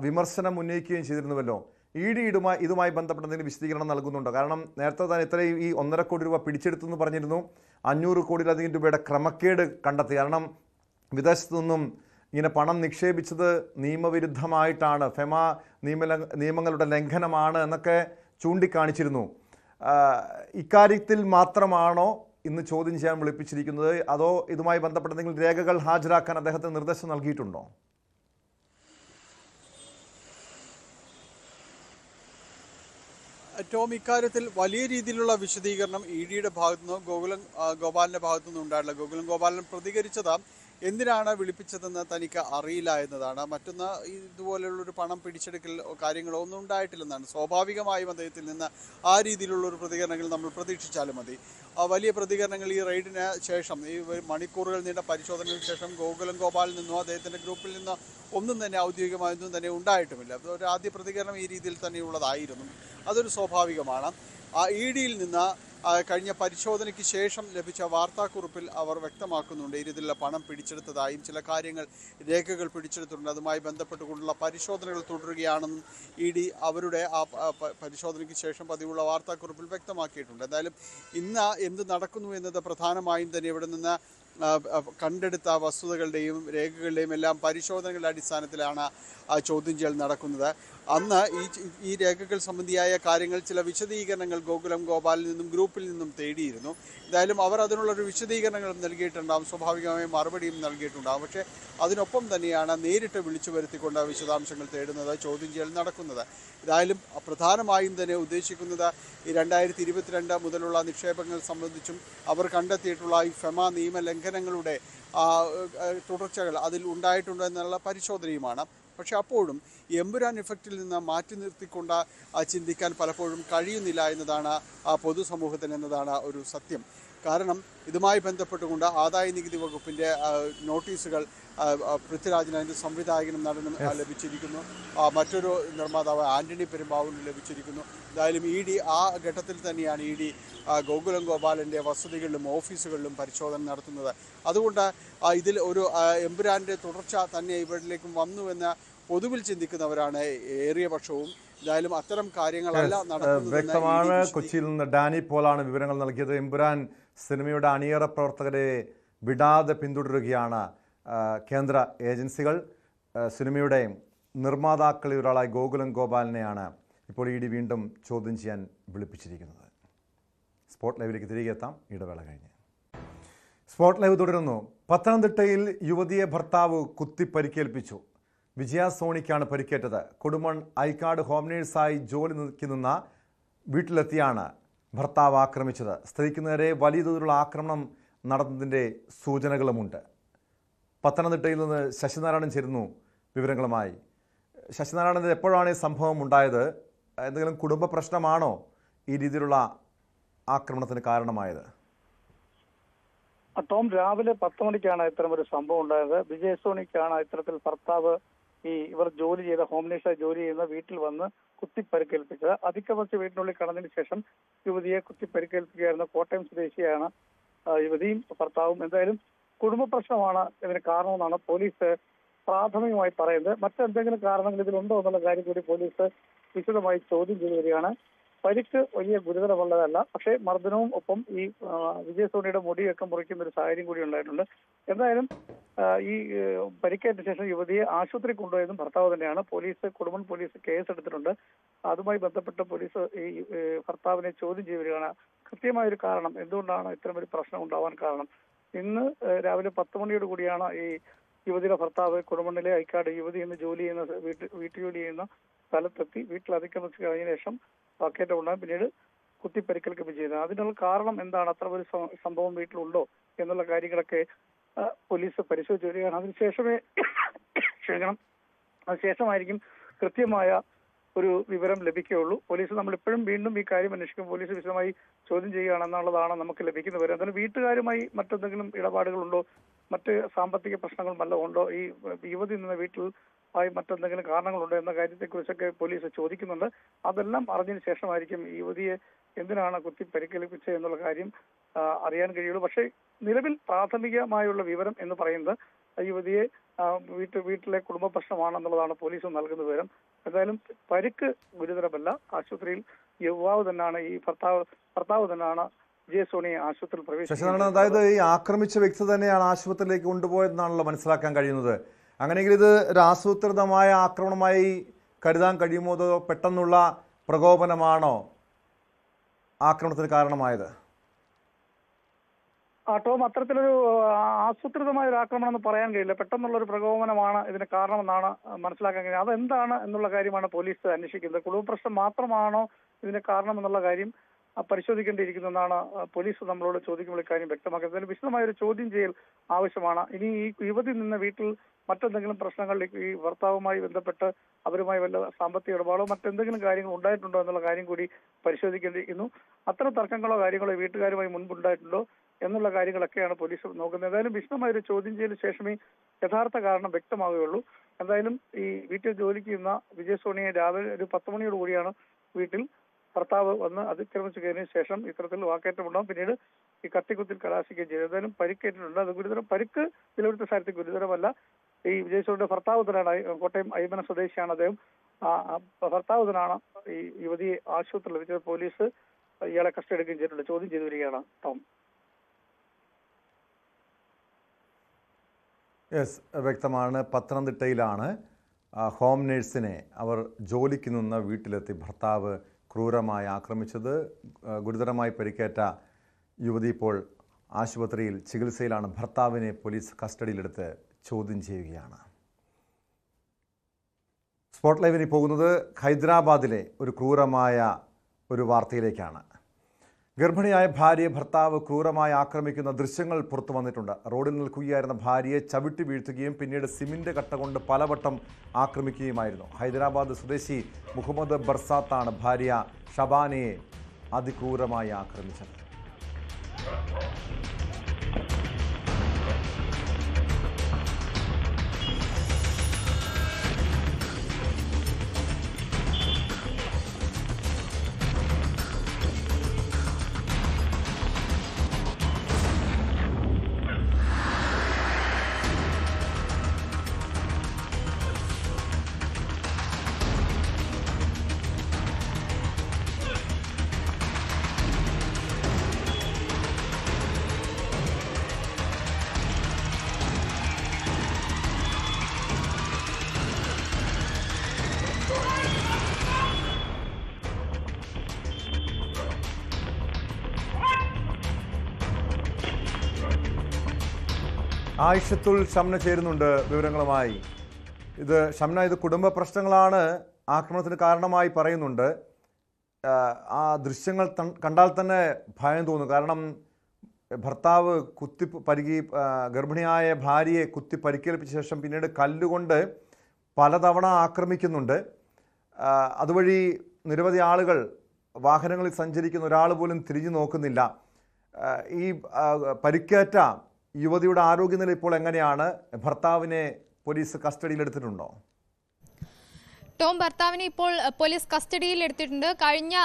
വിമർശനം ഉന്നയിക്കുകയും ചെയ്തിരുന്നുവല്ലോ. ED ഇതുമായി ബന്ധപ്പെട്ട എന്തെങ്കിലും വിശദീകരണം നൽകുന്നുണ്ടോ? കാരണം നേരത്തെ തന്നെ ഇത്രയും ഈ 1.5 കോടി രൂപ പിടിച്ചെടുത്തു എന്ന് പറഞ്ഞിരുന്നു. 500 കോടിയിലധികം രൂപയുടെ ക്രമക്കേട് കണ്ടെത്തി. കാരണം വിദേശത്തു നിന്നും ഇങ്ങനെ പണം നിക്ഷേപിച്ചത് നിയമവിരുദ്ധമായിട്ടാണ്, ഫെമ നിയമങ്ങളുടെ ലംഘനമാണ് എന്നൊക്കെ ചൂണ്ടിക്കാണിച്ചിരുന്നു. ഇക്കാര്യത്തിൽ മാത്രമാണോ ഇന്ന് ചോദ്യം ചെയ്യാൻ വിളിപ്പിച്ചിരിക്കുന്നത്, അതോ ഇതുമായി ബന്ധപ്പെട്ട എന്തെങ്കിലും രേഖകൾ ഹാജരാക്കാൻ അദ്ദേഹത്തിന് നിർദ്ദേശം നൽകിയിട്ടുണ്ടോ? ടോം, ഇക്കാര്യത്തിൽ വലിയ രീതിയിലുള്ള വിശദീകരണം EDയുടെ ഭാഗത്തുനിന്നോ ഗോകുലം ഗോപാലിൻ്റെ ഭാഗത്തുനിന്നും ഉണ്ടായിട്ടില്ല. ഗോകുലം ഗോപാലൻ പ്രതികരിച്ചത് എന്തിനാണ് വിളിപ്പിച്ചതെന്ന് തനിക്ക് അറിയില്ല എന്നതാണ്. മറ്റൊന്ന്, ഇതുപോലുള്ളൊരു പണം പിടിച്ചെടുക്കൽ കാര്യങ്ങളോ ഒന്നും ഉണ്ടായിട്ടില്ലെന്നാണ്. സ്വാഭാവികമായും അദ്ദേഹത്തിൽ നിന്ന് ആ രീതിയിലുള്ളൊരു പ്രതികരണങ്ങൾ നമ്മൾ പ്രതീക്ഷിച്ചാലും മതി. വലിയ പ്രതികരണങ്ങൾ ഈ റെയ്ഡിന് ശേഷം, ഈ മണിക്കൂറുകൾ നീണ്ട പരിശോധനയ്ക്ക് ശേഷം ഗോകുലം ഗോപാലിൽ നിന്നോ അദ്ദേഹത്തിൻ്റെ ഗ്രൂപ്പിൽ നിന്നോ ഒന്നും തന്നെ ഔദ്യോഗികമായൊന്നും തന്നെ ഉണ്ടായിട്ടുമില്ല. ഒരു ആദ്യ പ്രതികരണം ഈ രീതിയിൽ തന്നെയുള്ളതായിരുന്നു. അതൊരു സ്വാഭാവികമാണ്. EDയിൽ നിന്ന് കഴിഞ്ഞ പരിശോധനയ്ക്ക് ശേഷം ലഭിച്ച വാർത്താക്കുറിപ്പിൽ അവർ വ്യക്തമാക്കുന്നുണ്ട് ഈ രീതിയിലുള്ള പണം പിടിച്ചെടുത്തതായും ചില കാര്യങ്ങൾ രേഖകൾ പിടിച്ചെടുത്തിട്ടുണ്ട്, അതുമായി ബന്ധപ്പെട്ടുകൊണ്ടുള്ള പരിശോധനകൾ തുടരുകയാണെന്നും ED അവരുടെ ആ പരിശോധനയ്ക്ക് ശേഷം പതിവുള്ള വാർത്താക്കുറിപ്പിൽ വ്യക്തമാക്കിയിട്ടുണ്ട്. എന്തായാലും ഇന്ന് എന്ത് നടക്കുന്നു എന്നത് പ്രധാനമായും തന്നെ ഇവിടെ നിന്ന് കണ്ടെടുത്ത വസ്തുതകളുടെയും രേഖകളുടെയും എല്ലാം പരിശോധനകളുടെ അടിസ്ഥാനത്തിലാണ് ചോദ്യം ചെയ്യൽ നടക്കുന്നത്. അന്ന് ഈ രേഖകൾ സംബന്ധിയായ കാര്യങ്ങൾ ചില വിശദീകരണങ്ങൾ ഗോകുലം ഗോപാലിൽ നിന്നും ഗ്രൂപ്പിൽ നിന്നും തേടിയിരുന്നു. എന്തായാലും അവർ അതിനുള്ളൊരു വിശദീകരണങ്ങളും നൽകിയിട്ടുണ്ടാകും, സ്വാഭാവികമായും മറുപടിയും നൽകിയിട്ടുണ്ടാകും. പക്ഷേ അതിനൊപ്പം തന്നെയാണ് നേരിട്ട് വിളിച്ചു വരുത്തിക്കൊണ്ട് വിശദാംശങ്ങൾ തേടുന്നത്, ചോദ്യം ചെയ്യൽ നടക്കുന്നത്. ഏതായാലും പ്രധാനമായും തന്നെ ഉദ്ദേശിക്കുന്നത് ഈ 2022 മുതലുള്ള നിക്ഷേപങ്ങൾ സംബന്ധിച്ചും അവർ കണ്ടെത്തിയിട്ടുള്ള ഈ ഫെമ നിയമലംഘനങ്ങളുടെ തുടർച്ചകൾ അതിൽ ഉണ്ടായിട്ടുണ്ടോ എന്നുള്ള പരിശോധനയുമാണ്. പക്ഷെ അപ്പോഴും എമ്പുരാൻ ഇഫക്റ്റിൽ നിന്ന് മാറ്റി നിർത്തിക്കൊണ്ട് ചിന്തിക്കാൻ പലപ്പോഴും കഴിയുന്നില്ല എന്നതാണ് പൊതുസമൂഹത്തിന് എന്നതാണ് ഒരു സത്യം. കാരണം ഇതുമായി ബന്ധപ്പെട്ടുകൊണ്ട് ആദായ നികുതി വകുപ്പിൻ്റെ നോട്ടീസുകൾ പൃഥ്വിരാജിന് അതിൻ്റെ സംവിധായകനും നടനും ലഭിച്ചിരിക്കുന്നു. മറ്റൊരു നിർമ്മാതാവ് ആന്റണി പെരുമ്പാവൂരിന് ലഭിച്ചിരിക്കുന്നു. എന്തായാലും ED ആ ഘട്ടത്തിൽ തന്നെയാണ് ED ഗോകുലം ഗോപാലൻ്റെ വസതികളിലും ഓഫീസുകളിലും പരിശോധന നടത്തുന്നത്. അതുകൊണ്ട് ഇതിൽ ഒരു എമ്പുരാൻ്റെ തുടർച്ച തന്നെ ഇവിടേക്കും വന്നുവെന്ന് പൊതുവിൽ ചിന്തിക്കുന്നവരാണ് ഏറിയ പക്ഷവും. എന്തായാലും അത്തരം കാര്യങ്ങളല്ല നടക്കുന്നത്. വ്യക്തമാണ്. കൊച്ചിയിൽ നിന്ന് ഡാനി പോളാണ് വിവരങ്ങൾ നൽകിയത്. എമ്പുരാൻ സിനിമയുടെ അണിയറ പ്രവർത്തകരെ വിടാതെ പിന്തുടരുകയാണ് കേന്ദ്ര ഏജൻസികൾ. സിനിമയുടെ നിർമ്മാതാക്കളിൽ ഒരാളായി ഗോകുലം ഗോപാലിനെയാണ് ഇപ്പോൾ ഇ ഡി വീണ്ടും ചോദ്യം ചെയ്യാൻ വിളിപ്പിച്ചിരിക്കുന്നത്. സ്പോട്ട് ലൈവിലേക്ക് തിരികെ എത്താം, ഇടവേള കഴിഞ്ഞ്. സ്പോട്ട് ലൈവ് തുടരുന്നു. പത്തനംതിട്ടയിൽ യുവതിയെ ഭർത്താവ് കുത്തി പരിക്കേൽപ്പിച്ചു. വിജയ സോണിക്കാണ് പരിക്കേറ്റത്. കൊടുമൺ ഐക്കാട് ഹോം നേഴ്സായി ജോലി നിൽക്കുന്ന വീട്ടിലെത്തിയാണ് ഭർത്താവ് ആക്രമിച്ചത്. സ്ത്രീക്ക് നേരെ വലിയ തോതിലുള്ള ആക്രമണം നടന്നതിൻ്റെ സൂചനകളുമുണ്ട്. പത്തനംതിട്ടയിൽ നിന്ന് ശശിനാരായണൻ ചേരുന്നു വിവരങ്ങളുമായി. ശശിനാരായണൻ, എപ്പോഴാണ് ഈ സംഭവം ഉണ്ടായത്? എന്തെങ്കിലും കുടുംബ പ്രശ്നമാണോ ഈ രീതിയിലുള്ള ആക്രമണത്തിന് കാരണമായത്? ടോം, രാവിലെ 10 മണിക്കാണ് ഇത്തരമൊരു സംഭവം ഉണ്ടായത്. വിജയ് സോണിക്കാണ് ഇത്തരത്തിൽ ഭർത്താവ് ഇവർ ജോലി ചെയ്ത ഹോം നേഴ്സായി ജോലി ചെയ്യുന്ന വീട്ടിൽ വന്ന് കുത്തി പരിക്കേൽപ്പിച്ചത്. അതിക്രമിച്ച് വീട്ടിനുള്ളിൽ കടന്നതിന് ശേഷം യുവതിയെ കുത്തി പരിക്കേൽപ്പിക്കുകയായിരുന്ന കോട്ടയം സ്വദേശിയാണ് യുവതിയും ഭർത്താവും. എന്തായാലും കുടുംബ പ്രശ്നമാണ് ഇതിന് കാരണമെന്നാണ് പോലീസ് പ്രാഥമികമായി പറയുന്നത്. മറ്റെന്തെങ്കിലും കാരണങ്ങൾ ഇതിലുണ്ടോ എന്നുള്ള കാര്യം കൂടി പോലീസ് വിശദമായി ചോദ്യം ചെയ്തു വരികയാണ്. പരിക്ക് വലിയ ഗുരുതരമുള്ളതല്ല, പക്ഷേ മർദ്ദനവും ഒപ്പം ഈ വിജയ് സോണിയുടെ മുടിയൊക്കെ മുറിക്കുന്ന ഒരു സാഹചര്യം കൂടി ഉണ്ടായിട്ടുണ്ട്. എന്തായാലും ഈ പരിക്കേറ്റ ശേഷം യുവതിയെ ആശുപത്രി കൊണ്ടുപോയതും ഭർത്താവ് തന്നെയാണ്. കൊടുമൺ പോലീസ് കേസെടുത്തിട്ടുണ്ട്. അതുമായി ബന്ധപ്പെട്ട് പോലീസ് ഈ ഭർത്താവിനെ ചോദ്യം ചെയ്തു വരികയാണ്. കൃത്യമായൊരു കാരണം, എന്തുകൊണ്ടാണ് ഇത്തരമൊരു പ്രശ്നം ഉണ്ടാവാൻ കാരണം. ഇന്ന് രാവിലെ 10 മണിയോട് കൂടിയാണ് ഈ യുവതിയുടെ ഭർത്താവ് കൊടുമണ്ണിലെ ഐക്കാട് യുവതി എന്ന് ജോലി ചെയ്യുന്ന വീട്ടുജോലി ചെയ്യുന്ന സ്ഥലത്തെത്തി വീട്ടിൽ അതിക്രമിച്ച് കഴിഞ്ഞ ശേഷം വാക്കേറ്റം ഉണ്ടാകും, പിന്നീട് കുത്തി പരിക്കേൽക്കുകയും ചെയ്തത്. അതിനുള്ള കാരണം എന്താണ്, അത്ര ഒരു സംഭവം വീട്ടിലുണ്ടോ എന്നുള്ള കാര്യങ്ങളൊക്കെ പോലീസ് പരിശോധിച്ച് വരികയാണ്. അതിനുശേഷമായിരിക്കും കൃത്യമായ ഒരു വിവരം ലഭിക്കുകയുള്ളൂ. പോലീസ് നമ്മളിപ്പോഴും വീണ്ടും ഈ കാര്യം അന്വേഷിക്കും. പോലീസ് വിശദമായി ചോദ്യം ചെയ്യുകയാണെന്നുള്ളതാണ് നമുക്ക് ലഭിക്കുന്ന വിവരം. എന്തായാലും വീട്ടുകാരുമായി മറ്റെന്തെങ്കിലും ഇടപാടുകളുണ്ടോ, മറ്റ് സാമ്പത്തിക പ്രശ്നങ്ങളും വല്ലതും ഉണ്ടോ, ഈ യുവതി നിന്ന വീട്ടിൽ ആയി മറ്റെന്തെങ്കിലും കാരണങ്ങളുണ്ടോ എന്ന കാര്യത്തെക്കുറിച്ചൊക്കെ പോലീസ് ചോദിക്കുന്നുണ്ട്. അതെല്ലാം അറിഞ്ഞതിന് ശേഷമായിരിക്കും ഈ യുവതിയെ എന്തിനാണ് കുത്തി പരിക്കേൽപ്പിച്ചത് എന്നുള്ള കാര്യം അറിയാൻ കഴിയുള്ളൂ. പക്ഷേ നിലവിൽ പ്രാഥമികമായുള്ള വിവരം എന്ന് പറയുന്നത് യുവതിയെ വീട്ടിലെ കുടുംബ പ്രശ്നമാണെന്നുള്ളതാണ് പോലീസ് നൽകുന്ന വിവരം. എന്തായാലും പരിക്ക് ഗുരുതരമല്ല. ആശുപത്രിയിൽ യുവാവ് തന്നെയാണ് ഈ ഭർത്താവ് തന്നെയാണ് വിജയ് സോണിയെ ആശുപത്രിയിൽ പ്രവേശിച്ചത്. അതായത് ഈ ആക്രമിച്ച വ്യക്തി തന്നെയാണ് ആശുപത്രിയിലേക്ക് കൊണ്ടുപോയതെന്നാണല്ലോ മനസ്സിലാക്കാൻ കഴിയുന്നത്. അങ്ങനെയെങ്കിൽ ഇത് ഒരു ആസൂത്രിതമായ ആക്രമണമായി കരുതാൻ കഴിയുമോ, അതോ പെട്ടെന്നുള്ള പ്രകോപനമാണോ ആക്രമണത്തിന് കാരണമായത്? ടോം, അത്തരത്തിലൊരു ആസൂത്രിതമായ ഒരു ആക്രമണം എന്ന് പറയാൻ കഴിയില്ല. പെട്ടെന്നുള്ള ഒരു പ്രകോപനമാണ് ഇതിന് കാരണമെന്നാണ് മനസ്സിലാക്കാൻ കഴിയുന്നത്. അതെന്താണ് എന്നുള്ള കാര്യമാണ് പോലീസ് അന്വേഷിക്കുന്നത്. കുടുംബ പ്രശ്നം മാത്രമാണോ ഇതിന് കാരണം എന്നുള്ള കാര്യം പരിശോധിക്കേണ്ടിയിരിക്കുന്നതെന്നാണ് പോലീസ് നമ്മളോട് ചോദിക്കുമ്പോൾ ഇക്കാര്യം വ്യക്തമാക്കുന്നത്. വിശദമായ ഒരു ചോദ്യം ചെയ്യൽ ആവശ്യമാണ്. ഇനി ഈ യുവതി നിന്ന വീട്ടിൽ മറ്റെന്തെങ്കിലും പ്രശ്നങ്ങൾ ഈ ഭർത്താവുമായി ബന്ധപ്പെട്ട് അവരുമായി വല്ല സാമ്പത്തിക ഇടപാടോ മറ്റെന്തെങ്കിലും കാര്യങ്ങൾ ഉണ്ടായിട്ടുണ്ടോ എന്നുള്ള കാര്യം കൂടി പരിശോധിക്കേണ്ടിയിരിക്കുന്നു. അത്തരം തർക്കങ്ങളോ കാര്യങ്ങളോ വീട്ടുകാരുമായി മുൻപുണ്ടായിട്ടുണ്ടോ എന്നുള്ള കാര്യങ്ങളൊക്കെയാണ് പോലീസ് നോക്കുന്നത്. എന്തായാലും വിശദമായ ഒരു ചോദ്യം ചെയ്യലിന് ശേഷമേ യഥാർത്ഥ കാരണം വ്യക്തമാവുകയുള്ളൂ. എന്തായാലും ഈ വീട്ടിൽ ജോലിക്ക് ചെയ്യുന്ന വിജയ് സോണിയെ രാവിലെ ഒരു 10 മണിയോട് കൂടിയാണ് വീട്ടിൽ ഭർത്താവ് വന്ന് അതിക്രമിച്ചു കയറിയതിനു ശേഷം ഇത്തരത്തിൽ വാക്കേറ്റമുണ്ടാകും, പിന്നീട് ഈ കത്തിക്കുത്തിൽ കലാശിക്കുകയും ചെയ്തു. എന്തായാലും പരിക്കേറ്റിട്ടുണ്ട്. അത് ഗുരുതരം പരിക്ക് നിലവിലത്തെ സാഹചര്യത്തിൽ ഗുരുതരമല്ല. ഈ വിജയ് സോണിയുടെ ഭർത്താവ് തന്നെയാണ്, കോട്ടയം അയ്മന സ്വദേശിയാണ് അദ്ദേഹം. ഭർത്താവ് തന്നെയാണ് ഈ യുവതിയെ ആശുപത്രിയിൽ ലഭിച്ചത്. പോലീസ് ഇയാളെ കസ്റ്റഡി എടുക്കുകയും ചെയ്തിട്ടുണ്ട്. ചോദ്യം ചെയ്തു വരികയാണ്. ടോം, യെസ്, വ്യക്തമാണ്. പത്തനംതിട്ടയിലാണ് ഹോം നേഴ്സിനെ അവർ ജോലിക്ക് നിന്ന വീട്ടിലെത്തി ഭർത്താവ് ക്രൂരമായി ആക്രമിച്ചത്. ഗുരുതരമായി പരിക്കേറ്റ യുവതി ഇപ്പോൾ ആശുപത്രിയിൽ ചികിത്സയിലാണ്. ഭർത്താവിനെ പോലീസ് കസ്റ്റഡിയിലെടുത്ത് ചോദ്യം ചെയ്യുകയാണ്. സ്പോട്ട് ലൈവിന് പോകുന്നത് ഹൈദരാബാദിലെ ഒരു ക്രൂരമായ ഒരു വാർത്തയിലേക്കാണ്. ഗർഭിണിയായ ഭാര്യയെ ഭർത്താവ് ക്രൂരമായി ആക്രമിക്കുന്ന ദൃശ്യങ്ങൾ പുറത്തു വന്നിട്ടുണ്ട്. റോഡിൽ നിൽക്കുകയായിരുന്ന ഭാര്യയെ ചവിട്ടി വീഴ്ത്തുകയും പിന്നീട് സിമന്റ് കട്ട കൊണ്ട് പലവട്ടം ആക്രമിക്കുകയുമായിരുന്നു. ഹൈദരാബാദ് സ്വദേശി മുഹമ്മദ് ബർസാത്താണ് ഭാര്യ ഷബാനയെ അതിക്രൂരമായി ആക്രമിച്ചത്. ആയിഷത്തുൽ ഷംന ചേരുന്നുണ്ട് വിവരങ്ങളുമായി. ഇത് കുടുംബ പ്രശ്നങ്ങളാണ് ആക്രമണത്തിന് കാരണമായി പറയുന്നുണ്ട്. ആ ദൃശ്യങ്ങൾ കണ്ടാൽ തന്നെ ഭയം തോന്നും. കാരണം ഭർത്താവ് ഗർഭിണിയായ ഭാര്യയെ കുത്തി പരിക്കേൽപ്പിച്ച ശേഷം പിന്നീട് കല്ലുകൊണ്ട് പലതവണ ആക്രമിക്കുന്നുണ്ട്. അതുവഴി നിരവധി ആളുകൾ വാഹനങ്ങളിൽ സഞ്ചരിക്കുന്ന ഒരാൾ പോലും തിരിഞ്ഞു നോക്കുന്നില്ല. ഈ പരിക്കേറ്റ യുവതിയുടെ ആരോഗ്യനില ഇപ്പോൾ എങ്ങനെയാണ്? ഭർത്താവിനെ പോലീസ് കസ്റ്റഡിയിലെടുത്തിട്ടുണ്ടോ? ടോം, ഭർത്താവിനെ ഇപ്പോൾ പോലീസ് കസ്റ്റഡിയിൽ എടുത്തിട്ടുണ്ട്. കഴിഞ്ഞ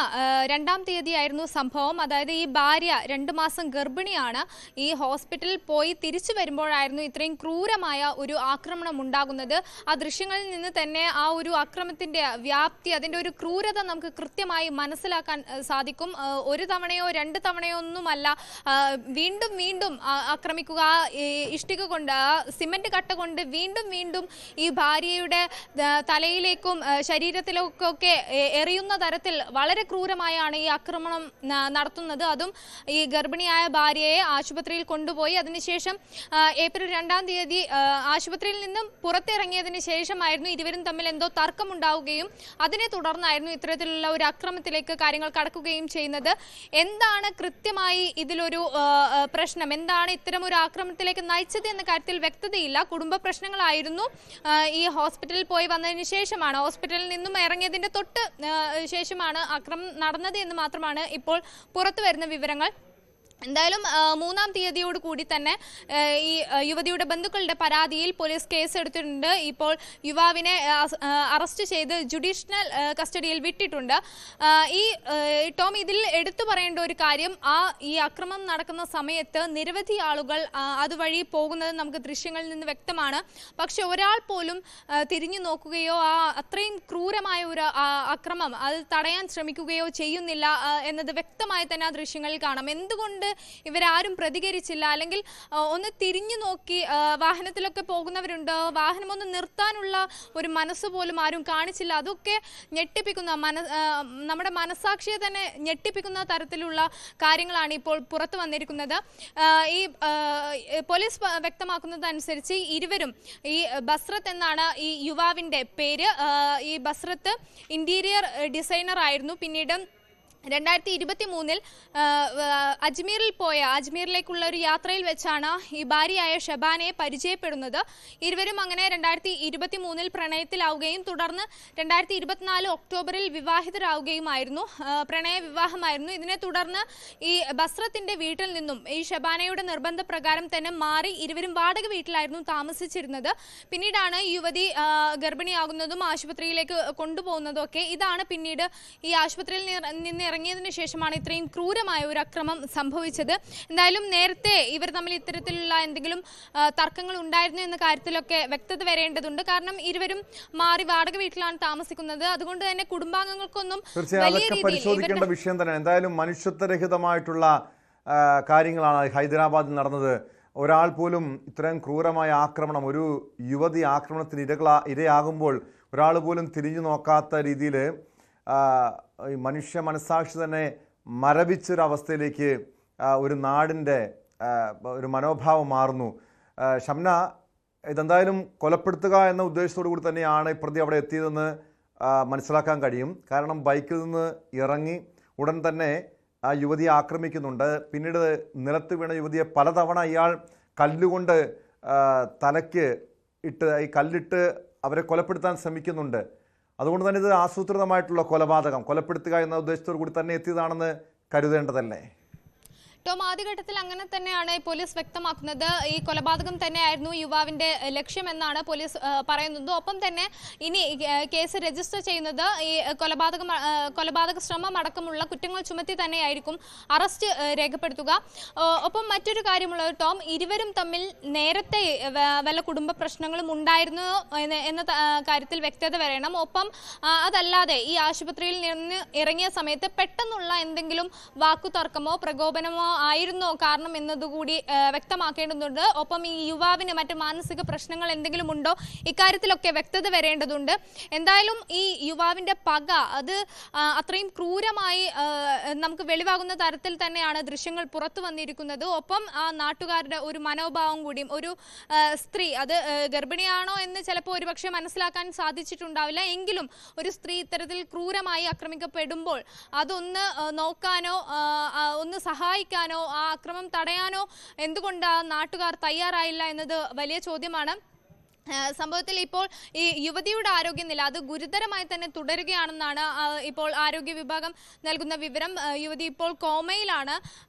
2-ാം തീയതിയായിരുന്നു സംഭവം. അതായത് ഈ ഭാര്യ 2 മാസം ഗർഭിണിയാണ്. ഈ ഹോസ്പിറ്റലിൽ പോയി തിരിച്ചു വരുമ്പോഴായിരുന്നു ഇത്രയും ക്രൂരമായ ഒരു ആക്രമണം ഉണ്ടാകുന്നത്. ആ ദൃശ്യങ്ങളിൽ നിന്ന് തന്നെ ആ ഒരു ആക്രമണത്തിന്റെ വ്യാപ്തി, അതിന്റെ ഒരു ക്രൂരത നമുക്ക് കൃത്യമായി മനസ്സിലാക്കാൻ സാധിക്കും. 1 തവണയോ 2 തവണയോ ഒന്നുമല്ല, വീണ്ടും വീണ്ടും ആക്രമിക്കുക. ഇഷ്ടിക കൊണ്ട്, സിമന്റ് കട്ട കൊണ്ട് വീണ്ടും വീണ്ടും ഈ ഭാര്യയുടെ തലയിലേക്കും ശരീരത്തിലൊക്കെ എറിയുന്ന തരത്തിൽ വളരെ ക്രൂരമായാണ് ഈ ആക്രമണം നടത്തുന്നത്. അതും ഈ ഗർഭിണിയായ ഭാര്യയെ ആശുപത്രിയിൽ കൊണ്ടുപോയി അതിനുശേഷം ഏപ്രിൽ 2-ാം തീയതി ആശുപത്രിയിൽ നിന്നും പുറത്തിറങ്ങിയതിന് ശേഷമായിരുന്നു ഇരുവരും തമ്മിൽ എന്തോ തർക്കമുണ്ടാവുകയും അതിനെ തുടർന്നായിരുന്നു ഇത്തരത്തിലുള്ള ഒരു അക്രമത്തിലേക്ക് കാര്യങ്ങൾ കടക്കുകയും ചെയ്യുന്നത്. എന്താണ് കൃത്യമായി ഇതിലൊരു പ്രശ്നം, എന്താണ് ഇത്തരം ഒരു ആക്രമണത്തിലേക്ക് നയിച്ചത് എന്ന കാര്യത്തിൽ വ്യക്തതയില്ല. കുടുംബ പ്രശ്നങ്ങളായിരുന്നു. ഈ ഹോസ്പിറ്റലിൽ പോയി വന്നതിന് ശേഷമാണ്, ഹോസ്പിറ്റലിൽ നിന്നും ഇറങ്ങിയതിന്റെ തൊട്ട് ശേഷമാണ് ആക്രമണം നടന്നത് എന്ന് മാത്രമാണ് ഇപ്പോൾ പുറത്തു വരുന്ന വിവരങ്ങൾ. എന്തായാലും 3-ാം തീയതിയോട് കൂടി തന്നെ ഈ യുവതിയുടെ ബന്ധുക്കളുടെ പരാതിയിൽ പോലീസ് കേസെടുത്തിട്ടുണ്ട്. ഇപ്പോൾ യുവാവിനെ അറസ്റ്റ് ചെയ്ത് ജുഡീഷ്യൽ കസ്റ്റഡിയിൽ വിട്ടിട്ടുണ്ട്. ടോം, ഇതിൽ എടുത്തു പറയേണ്ട ഒരു കാര്യം, ഈ ആക്രമണം നടക്കുന്ന സമയത്ത് നിരവധി ആളുകൾ അതുവഴി പോകുന്നത് നമുക്ക് ദൃശ്യങ്ങളിൽ നിന്ന് വ്യക്തമാണ്. പക്ഷെ ഒരാൾ പോലും തിരിഞ്ഞു നോക്കുകയോ അത്രയും ക്രൂരമായ ഒരു ആക്രമണം അത് തടയാൻ ശ്രമിക്കുകയോ ചെയ്യുന്നില്ല എന്നത് വ്യക്തമായി തന്നെ ആ ദൃശ്യങ്ങളിൽ കാണാം. എന്തുകൊണ്ട് ഇവരാരും പ്രതികരിച്ചില്ല? അല്ലെങ്കിൽ ഒന്ന് തിരിഞ്ഞു നോക്കി, വാഹനത്തിലൊക്കെ പോകുന്നവരുണ്ട്, വാഹനം ഒന്ന് നിർത്താനുള്ള ഒരു മനസ്സ് പോലും ആരും കാണിച്ചില്ല. അതൊക്കെ ഞെട്ടിപ്പിക്കുന്ന, നമ്മുടെ മനസാക്ഷിയെ തന്നെ ഞെട്ടിപ്പിക്കുന്ന തരത്തിലുള്ള കാര്യങ്ങളാണ് ഇപ്പോൾ പുറത്തു വന്നിരിക്കുന്നത്. ഈ പോലീസ് വ്യക്തമാക്കുന്നതനുസരിച്ച് ഇരുവരും, ഈ ബസ്രത്ത് എന്നാണ് ഈ യുവാവിന്റെ പേര്, ഈ ബസ്രത്ത് ഇന്റീരിയർ ഡിസൈനർ ആയിരുന്നു. പിന്നീട് 2023-ൽ അജ്മീറിലേക്കുള്ള ഒരു യാത്രയിൽ വെച്ചാണ് ഈ ഭാര്യയായ ഷബാനയെ പരിചയപ്പെടുന്നത്. ഇരുവരും അങ്ങനെ 2023-ൽ പ്രണയത്തിലാവുകയും തുടർന്ന് 2024 ഒക്ടോബറിൽ വിവാഹിതരാവുകയുമായിരുന്നു. പ്രണയ വിവാഹമായിരുന്നു. ഇതിനെ തുടർന്ന് ഈ ബസ്രത്തിന്റെ വീട്ടിൽ നിന്നും ഈ ഷബാനയുടെ നിർബന്ധപ്രകാരം തന്നെ മാറി ഇരുവരും വാടക വീട്ടിലായിരുന്നു താമസിച്ചിരുന്നത്. പിന്നീടാണ് യുവതി ഗർഭിണിയാകുന്നതും ആശുപത്രിയിലേക്ക് കൊണ്ടുപോകുന്നതും ഒക്കെ. ഇതാണ് പിന്നീട് ഈ ആശുപത്രിയിൽ നിന്ന് ഇറങ്ങിയതിനു ശേഷമാണ് ഇത്രയും ക്രൂരമായ ഒരു അക്രമം സംഭവിച്ചത്. എന്തായാലും നേരത്തെ ഇവർ തമ്മിൽ ഇത്തരത്തിലുള്ള എന്തെങ്കിലും തർക്കങ്ങൾ ഉണ്ടായിരുന്നു എന്ന കാര്യത്തിലൊക്കെ വ്യക്തത വരേണ്ടതുണ്ട്. കാരണം ഇരുവരും മാറി വാടക വീട്ടിലാണ് താമസിക്കുന്നത്. അതുകൊണ്ട് തന്നെ കുടുംബാംഗങ്ങൾക്കൊന്നും പരിശോധിക്കേണ്ട വിഷയം തന്നെയാണ്. എന്തായാലും മനുഷ്യത്വരഹിതമായിട്ടുള്ള കാര്യങ്ങളാണ് ഹൈദരാബാദിൽ നടന്നത്. ഒരാൾ പോലും ഇത്രയും ക്രൂരമായ ആക്രമണം, ഒരു യുവതി ആക്രമണത്തിന് ഇരയാകുമ്പോൾ ഒരാൾ പോലും തിരിഞ്ഞു നോക്കാത്ത രീതിയിൽ ഈ മനുഷ്യ മനസാക്ഷി തന്നെ മരവിച്ചൊരവസ്ഥയിലേക്ക് ഒരു നാടിൻ്റെ ഒരു മനോഭാവം മാറുന്നു. ഷംന, ഇതെന്തായാലും കൊലപ്പെടുത്തുക എന്ന ഉദ്ദേശത്തോടു കൂടി തന്നെയാണ് പ്രതി അവിടെ എത്തിയതെന്ന് മനസ്സിലാക്കാൻ കഴിയും. കാരണം ബൈക്കിൽ നിന്ന് ഇറങ്ങി ഉടൻ തന്നെ ആ യുവതിയെ ആക്രമിക്കുന്നുണ്ട്. പിന്നീട് നിലത്ത് വീണ യുവതിയെ പലതവണ ഇയാൾ കല്ലുകൊണ്ട് തലയ്ക്ക് ഈ കല്ലിട്ട് അവരെ കൊലപ്പെടുത്താൻ ശ്രമിക്കുന്നുണ്ട്. അതുകൊണ്ട് തന്നെ ഇത് ആസൂത്രിതമായിട്ടുള്ള കൊലപ്പെടുത്തുക എന്ന ഉദ്ദേശത്തോടു കൂടി തന്നെ എത്തിയതാണെന്ന് കരുതേണ്ടതല്ലേ? ടോം, ആദ്യഘട്ടത്തിൽ അങ്ങനെ തന്നെയാണ് പോലീസ് വ്യക്തമാക്കുന്നത്. ഈ കൊലപാതകം തന്നെയായിരുന്നു യുവാവിന്റെ ലക്ഷ്യമെന്നാണ് പോലീസ് പറയുന്നത്. ഒപ്പം തന്നെ ഇനി കേസ് രജിസ്റ്റർ ചെയ്യുന്നത് ഈ കൊലപാതക ശ്രമം അടക്കമുള്ള കുറ്റങ്ങൾ ചുമത്തി തന്നെയായിരിക്കും അറസ്റ്റ് രേഖപ്പെടുത്തുക. ഒപ്പം മറ്റൊരു കാര്യമുള്ളത് ടോം, ഇരുവരും തമ്മിൽ നേരത്തെ വല്ല കുടുംബ പ്രശ്നങ്ങളും ഉണ്ടായിരുന്നു എന്ന കാര്യത്തിൽ വ്യക്തത വരണം. ഒപ്പം അതല്ലാതെ ഈ ആശുപത്രിയിൽ നിന്ന് ഇറങ്ങിയ സമയത്ത് പെട്ടെന്നുള്ള എന്തെങ്കിലും വാക്കുതർക്കമോ പ്രകോപനമോ ആയിരുന്നോ കാരണം എന്നതുകൂടി വ്യക്തമാക്കേണ്ടതുണ്ട്. ഒപ്പം ഈ യുവാവിന് മറ്റ് മാനസിക പ്രശ്നങ്ങൾ എന്തെങ്കിലും ഉണ്ടോ, ഇക്കാര്യത്തിലൊക്കെ വ്യക്തത വരേണ്ടതുണ്ട്. എന്തായാലും ഈ യുവാവിന്റെ പക അത് അത്രയും ക്രൂരമായി നമുക്ക് വെളിവാകുന്ന തരത്തിൽ തന്നെയാണ് ദൃശ്യങ്ങൾ പുറത്തു വന്നിരിക്കുന്നത്. ഒപ്പം ആ നാട്ടുകാരുടെ ഒരു മനോഭാവം കൂടിയും, ഒരു സ്ത്രീ അത് ഗർഭിണിയാണോ എന്ന് ചിലപ്പോൾ ഒരുപക്ഷെ മനസ്സിലാക്കാൻ സാധിച്ചിട്ടുണ്ടാവില്ല, എങ്കിലും ഒരു സ്ത്രീ ഇത്തരത്തിൽ ക്രൂരമായി ആക്രമിക്കപ്പെടുമ്പോൾ അതൊന്ന് നോക്കാനോ ഒന്ന് സഹായിക്കാനോ ആ അക്രമം തടയാനോ എന്തുകൊണ്ട് ആ നാട്ടുകാർ തയ്യാറായില്ല എന്നത് വലിയ ചോദ്യമാണ്. സംഭവത്തിൽ ഇപ്പോൾ ഈ യുവതിയുടെ ആരോഗ്യനില അത് ഗുരുതരമായി തന്നെ തുടരുകയാണെന്നാണ് ഇപ്പോൾ ആരോഗ്യ വിഭാഗം നൽകുന്ന വിവരം. യുവതി ഇപ്പോൾ കോമയിലാണ്.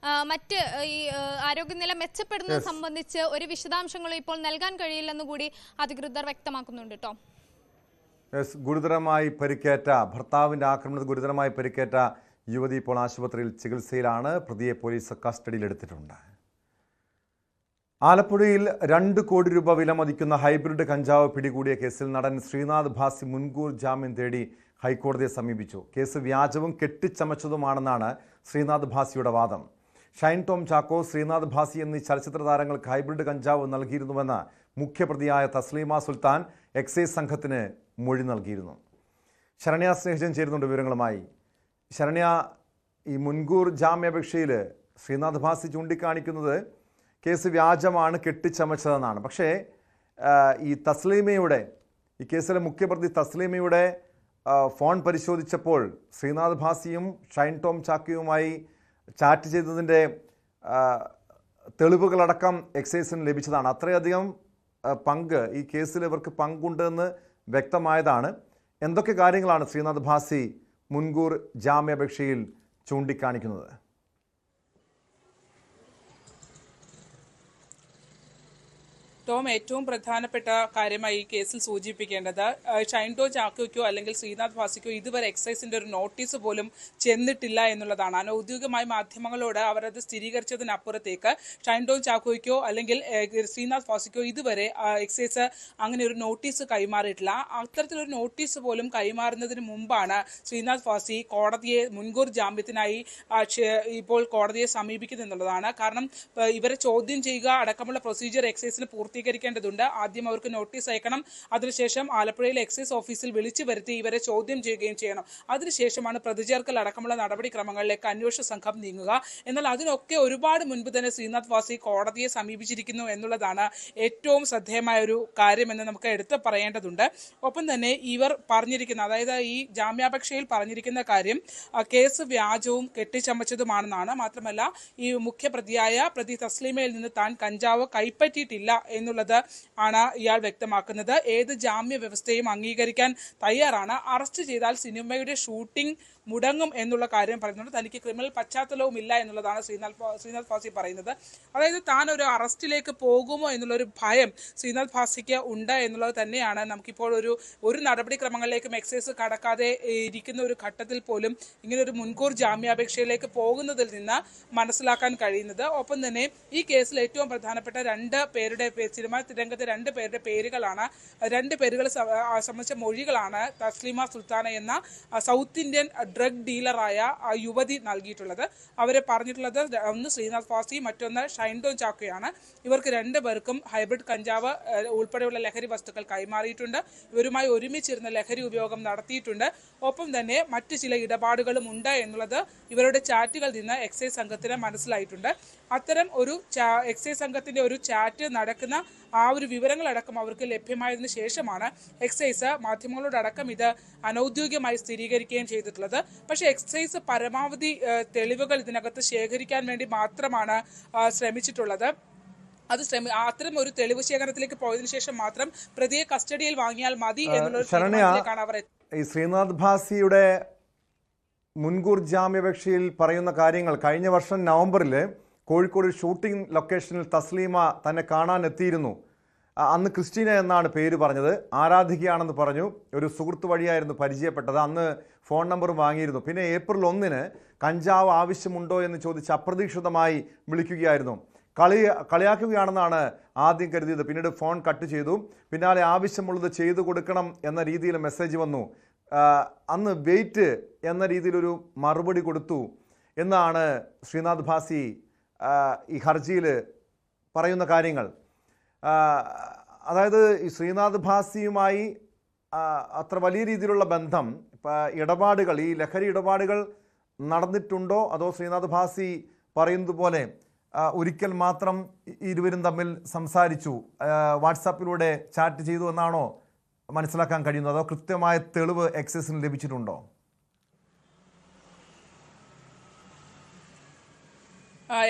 മറ്റ് ഈ ആരോഗ്യനില മെച്ചപ്പെടുന്നത് സംബന്ധിച്ച് ഒരു വിശദാംശങ്ങളും ഇപ്പോൾ നൽകാൻ കഴിയില്ലെന്ന് കൂടി അധികൃതർ വ്യക്തമാക്കുന്നുണ്ട്. കേട്ടോ, ഗുരുതരമായി പരിക്കേറ്റ ഭർത്താവിന്റെ ആക്രമണത്തിൽ ഗുരുതരമായി പരിക്കേറ്റ യുവതി ഇപ്പോൾ ആശുപത്രിയിൽ ചികിത്സയിലാണ്. പ്രതിയെ പോലീസ് കസ്റ്റഡിയിലെടുത്തിട്ടുണ്ട്. ആലപ്പുഴയിൽ 2 കോടി രൂപ വിലമതിക്കുന്ന ഹൈബ്രിഡ് കഞ്ചാവ് പിടികൂടിയ കേസിൽ നടൻ ശ്രീനാഥ് ഭാസി മുൻകൂർ ജാമ്യം തേടി ഹൈക്കോടതിയെ സമീപിച്ചു. കേസ് വ്യാജവും കെട്ടിച്ചമച്ചതുമാണെന്നാണ് ശ്രീനാഥ് ഭാസിയുടെ വാദം. ഷൈൻ ടോം ചാക്കോ, ശ്രീനാഥ് ഭാസി എന്നീ ചലച്ചിത്ര താരങ്ങൾക്ക് ഹൈബ്രിഡ് കഞ്ചാവ് നൽകിയിരുന്നുവെന്ന് മുഖ്യപ്രതിയായ തസ്ലീമ സുൽത്താൻ എക്സൈസ് സംഘത്തിന് മൊഴി നൽകിയിരുന്നു. ശരണ്യ സ്നേഹിജൻ ചേരുന്നുണ്ട് വിവരങ്ങളുമായി. ശരണ്യ, ഈ മുൻകൂർ ജാമ്യാപേക്ഷയിൽ ശ്രീനാഥ് ഭാസി ചൂണ്ടിക്കാണിക്കുന്നത് കേസ് വ്യാജമാണ്, കെട്ടിച്ചമച്ചതെന്നാണ്. പക്ഷേ ഈ തസ്ലീമയുടെ, ഈ കേസിലെ മുഖ്യപ്രതി തസ്ലീമയുടെ ഫോൺ പരിശോധിച്ചപ്പോൾ ശ്രീനാഥ് ഭാസിയും ഷൈൻ ടോം ചാക്കോയുമായി ചാറ്റ് ചെയ്തതിൻ്റെ തെളിവുകളടക്കം എക്സൈസിന് ലഭിച്ചതാണ്. അത്രയധികം പങ്ക് ഈ കേസിൽ ഇവർക്ക് പങ്കുണ്ടെന്ന് വ്യക്തമായതാണ്. എന്തൊക്കെ കാര്യങ്ങളാണ് ശ്രീനാഥ് ഭാസി മുൻകൂർ ജാമ്യാപേക്ഷയിൽ ചൂണ്ടിക്കാണിക്കുന്നത്? ടോം, ഏറ്റവും പ്രധാനപ്പെട്ട കാര്യമായി ഈ കേസിൽ സൂചിപ്പിക്കേണ്ടത് ഷൈൻ ടോം ചാക്കോയ്ക്കോ അല്ലെങ്കിൽ ശ്രീനാഥ് ഭാസിക്കോ ഇതുവരെ എക്സൈസിന്റെ ഒരു നോട്ടീസ് പോലും ചെന്നിട്ടില്ല എന്നുള്ളതാണ്. അനൌദ്യോഗികമായി മാധ്യമങ്ങളോട് അവരത് സ്ഥിരീകരിച്ചതിനപ്പുറത്തേക്ക് ഷൈൻ ടോം ചാക്കോയ്ക്കോ അല്ലെങ്കിൽ ശ്രീനാഥ് ഭാസിക്കോ ഇതുവരെ എക്സൈസ് അങ്ങനെ ഒരു നോട്ടീസ് കൈമാറിയിട്ടില്ല. അത്തരത്തിലൊരു നോട്ടീസ് പോലും കൈമാറുന്നതിന് മുമ്പാണ് ശ്രീനാഥ് ഭാസി കോടതിയെ മുൻകൂർ ജാമ്യത്തിനായി ഇപ്പോൾ കോടതിയെ സമീപിക്കുന്നത് എന്നുള്ളതാണ്. കാരണം ഇവരെ ചോദ്യം ചെയ്യുക അടക്കമുള്ള പ്രൊസീജിയർ എക്സൈസിന് പൂർത്തീകരിക്കേണ്ടതുണ്ട്. ആദ്യം അവർക്ക് നോട്ടീസ് അയക്കണം. അതിനുശേഷം ആലപ്പുഴയിലെ എക്സൈസ് ഓഫീസിൽ വിളിച്ചു വരുത്തി ഇവരെ ചോദ്യം ചെയ്യുകയും ചെയ്യണം. അതിനുശേഷമാണ് പ്രതിചേർക്കൽ അടക്കമുള്ള നടപടിക്രമങ്ങളിലേക്ക് അന്വേഷണ സംഘം നീങ്ങുക. എന്നാൽ അതിനൊക്കെ ഒരുപാട് മുൻപ് തന്നെ ശ്രീനാഥ് ഭാസി കോടതിയെ സമീപിച്ചിരിക്കുന്നു എന്നുള്ളതാണ് ഏറ്റവും ശ്രദ്ധേയമായ ഒരു കാര്യമെന്ന് നമുക്ക് എടുത്ത് പറയേണ്ടതുണ്ട്. ഒപ്പം തന്നെ ഇവർ പറഞ്ഞിരിക്കുന്ന, അതായത് ഈ ജാമ്യാപേക്ഷയിൽ പറഞ്ഞിരിക്കുന്ന കാര്യം കേസ് വ്യാജവും കെട്ടിച്ചമച്ചതുമാണെന്നാണ്. മാത്രമല്ല ഈ മുഖ്യപ്രതിയായ പ്രതി തസ്ലീമയിൽ നിന്ന് താൻ കഞ്ചാവ് കൈപ്പറ്റിയിട്ടില്ല എന്നുള്ളത് ആണ് ഇയാൾ വ്യക്തമാക്കുന്നത്. ഏത് ജാമ്യ വ്യവസ്ഥയും അംഗീകരിക്കാൻ തയ്യാറാണ്. അറസ്റ്റ് ചെയ്താൽ സിനിമയുടെ ഷൂട്ടിംഗ് മുടങ്ങും എന്നുള്ള കാര്യം പറയുന്നുണ്ട്. തനിക്ക് ക്രിമിനൽ പശ്ചാത്തലവും ഇല്ല എന്നുള്ളതാണ് ശ്രീനാഥ് ഭാസി പറയുന്നത്. അതായത് താൻ ഒരു അറസ്റ്റിലേക്ക് പോകുമോ എന്നുള്ളൊരു ഭയം ശ്രീനാഥ് ഭാസിക്ക് ഉണ്ട് എന്നുള്ളത് തന്നെയാണ് നമുക്കിപ്പോൾ ഒരു നടപടിക്രമങ്ങളിലേക്കും എക്സൈസ് കടക്കാതെ ഇരിക്കുന്ന ഒരു ഘട്ടത്തിൽ പോലും ഇങ്ങനെ ഒരു മുൻകൂർ ജാമ്യാപേക്ഷയിലേക്ക് പോകുന്നതിൽ നിന്ന് മനസ്സിലാക്കാൻ കഴിയുന്നത്. ഒപ്പം തന്നെ ഈ കേസിൽ ഏറ്റവും പ്രധാനപ്പെട്ട 2 പേരുടെ സിനിമാ രംഗത്തെ 2 പേരുടെ പേരുകളാണ്, 2 പേരുകൾ സംബന്ധിച്ച മൊഴികളാണ് തസ്ലീമ സുൽത്താന എന്ന സൗത്ത് ഇന്ത്യൻ ഡ്രഗ് ഡീലറായ യുവതി നൽകിയിട്ടുള്ളത്. അവരെ പറഞ്ഞിട്ടുള്ളത് ഒന്ന് ശ്രീനാഥ് ഭാസി, മറ്റൊന്ന് ഷൈൻ ടോം ചാക്കോയാണ്. ഇവർക്ക് 2 പേർക്കും ഹൈബ്രിഡ് കഞ്ചാവ് ഉൾപ്പെടെയുള്ള ലഹരി വസ്തുക്കൾ കൈമാറിയിട്ടുണ്ട്. ഇവരുമായി ഒരുമിച്ചിരുന്ന ലഹരി ഉപയോഗം നടത്തിയിട്ടുണ്ട്. ഒപ്പം തന്നെ മറ്റു ചില ഇടപാടുകളും ഉണ്ട് എന്നുള്ളത് ഇവരുടെ ചാറ്റുകളിൽ നിന്ന് എക്സൈസ് സംഘത്തിന് മനസ്സിലായിട്ടുണ്ട്. അത്തരം ഒരു എക്സൈസ് സംഘത്തിന്റെ ഒരു ചാറ്റ് നടക്കുന്ന ആ ഒരു വിവരങ്ങളടക്കം അവർക്ക് ലഭ്യമായതിനു ശേഷമാണ് എക്സൈസ് മാധ്യമങ്ങളോടക്കം ഇത് അനൌദ്യോഗികമായി സ്ഥിരീകരിക്കുകയും ചെയ്തിട്ടുള്ളത്. പക്ഷേ എക്സൈസ് പരമാവധി തെളിവുകൾ ഇതിനകത്ത് ശേഖരിക്കാൻ വേണ്ടി മാത്രമാണ് ശ്രമിച്ചിട്ടുള്ളത്. അത്തരം ഒരു തെളിവ് ശേഖരണത്തിലേക്ക് പോയതിനു ശേഷം മാത്രം പ്രതിയെ കസ്റ്റഡിയിൽ വാങ്ങിയാൽ മതി എന്നുള്ളൊരു അവർ. ഈ ശ്രീനാഥ് ഭാസിയുടെ മുൻകൂർ ജാമ്യാപേക്ഷയിൽ പറയുന്ന കാര്യങ്ങൾ, കഴിഞ്ഞ വർഷം നവംബറിൽ കോഴിക്കോട് ഷൂട്ടിംഗ് ലൊക്കേഷനിൽ തസ്ലീമ തന്നെ കാണാൻ എത്തിയിരുന്നു. അന്ന് ക്രിസ്റ്റീന എന്നാണ് പേര് പറഞ്ഞത്. ആരാധികയാണെന്ന് പറഞ്ഞു. ഒരു സുഹൃത്ത് വഴിയായിരുന്നു പരിചയപ്പെട്ടത്. അന്ന് ഫോൺ നമ്പർ വാങ്ങിയിരുന്നു. പിന്നെ ഏപ്രിൽ 1 കഞ്ചാവ് ആവശ്യമുണ്ടോ എന്ന് ചോദിച്ച് അപ്രതീക്ഷിതമായി വിളിക്കുകയായിരുന്നു. കളിയാക്കുകയാണെന്നാണ് ആദ്യം കരുതിയത്. പിന്നീട് ഫോൺ കട്ട് ചെയ്തു. പിന്നാലെ ആവശ്യമുള്ളത് ചെയ്തു കൊടുക്കണം എന്ന രീതിയിൽ മെസ്സേജ് വന്നു. അന്ന് വെയിറ്റ് എന്ന രീതിയിലൊരു മറുപടി കൊടുത്തു എന്നാണ് ശ്രീനാഥ് ഭാസി ഈ ഹർജിയിൽ പറയുന്ന കാര്യങ്ങൾ. അതായത് ഈ ശ്രീനാഥ് ഭാസിയുമായി അത്ര വലിയ രീതിയിലുള്ള ബന്ധം, ഇടപാടുകൾ, ഈ ലഹരി ഇടപാടുകൾ നടന്നിട്ടുണ്ടോ, അതോ ശ്രീനാഥ് ഭാസി പറയുന്നത് പോലെ ഒരിക്കൽ മാത്രം ഇരുവരും തമ്മിൽ സംസാരിച്ചു, വാട്സാപ്പിലൂടെ ചാറ്റ് ചെയ്തു എന്നാണോ മനസ്സിലാക്കാൻ കഴിയുന്നത്, അതോ കൃത്യമായ തെളിവ് എക്സൈസിന് ലഭിച്ചിട്ടുണ്ടോ?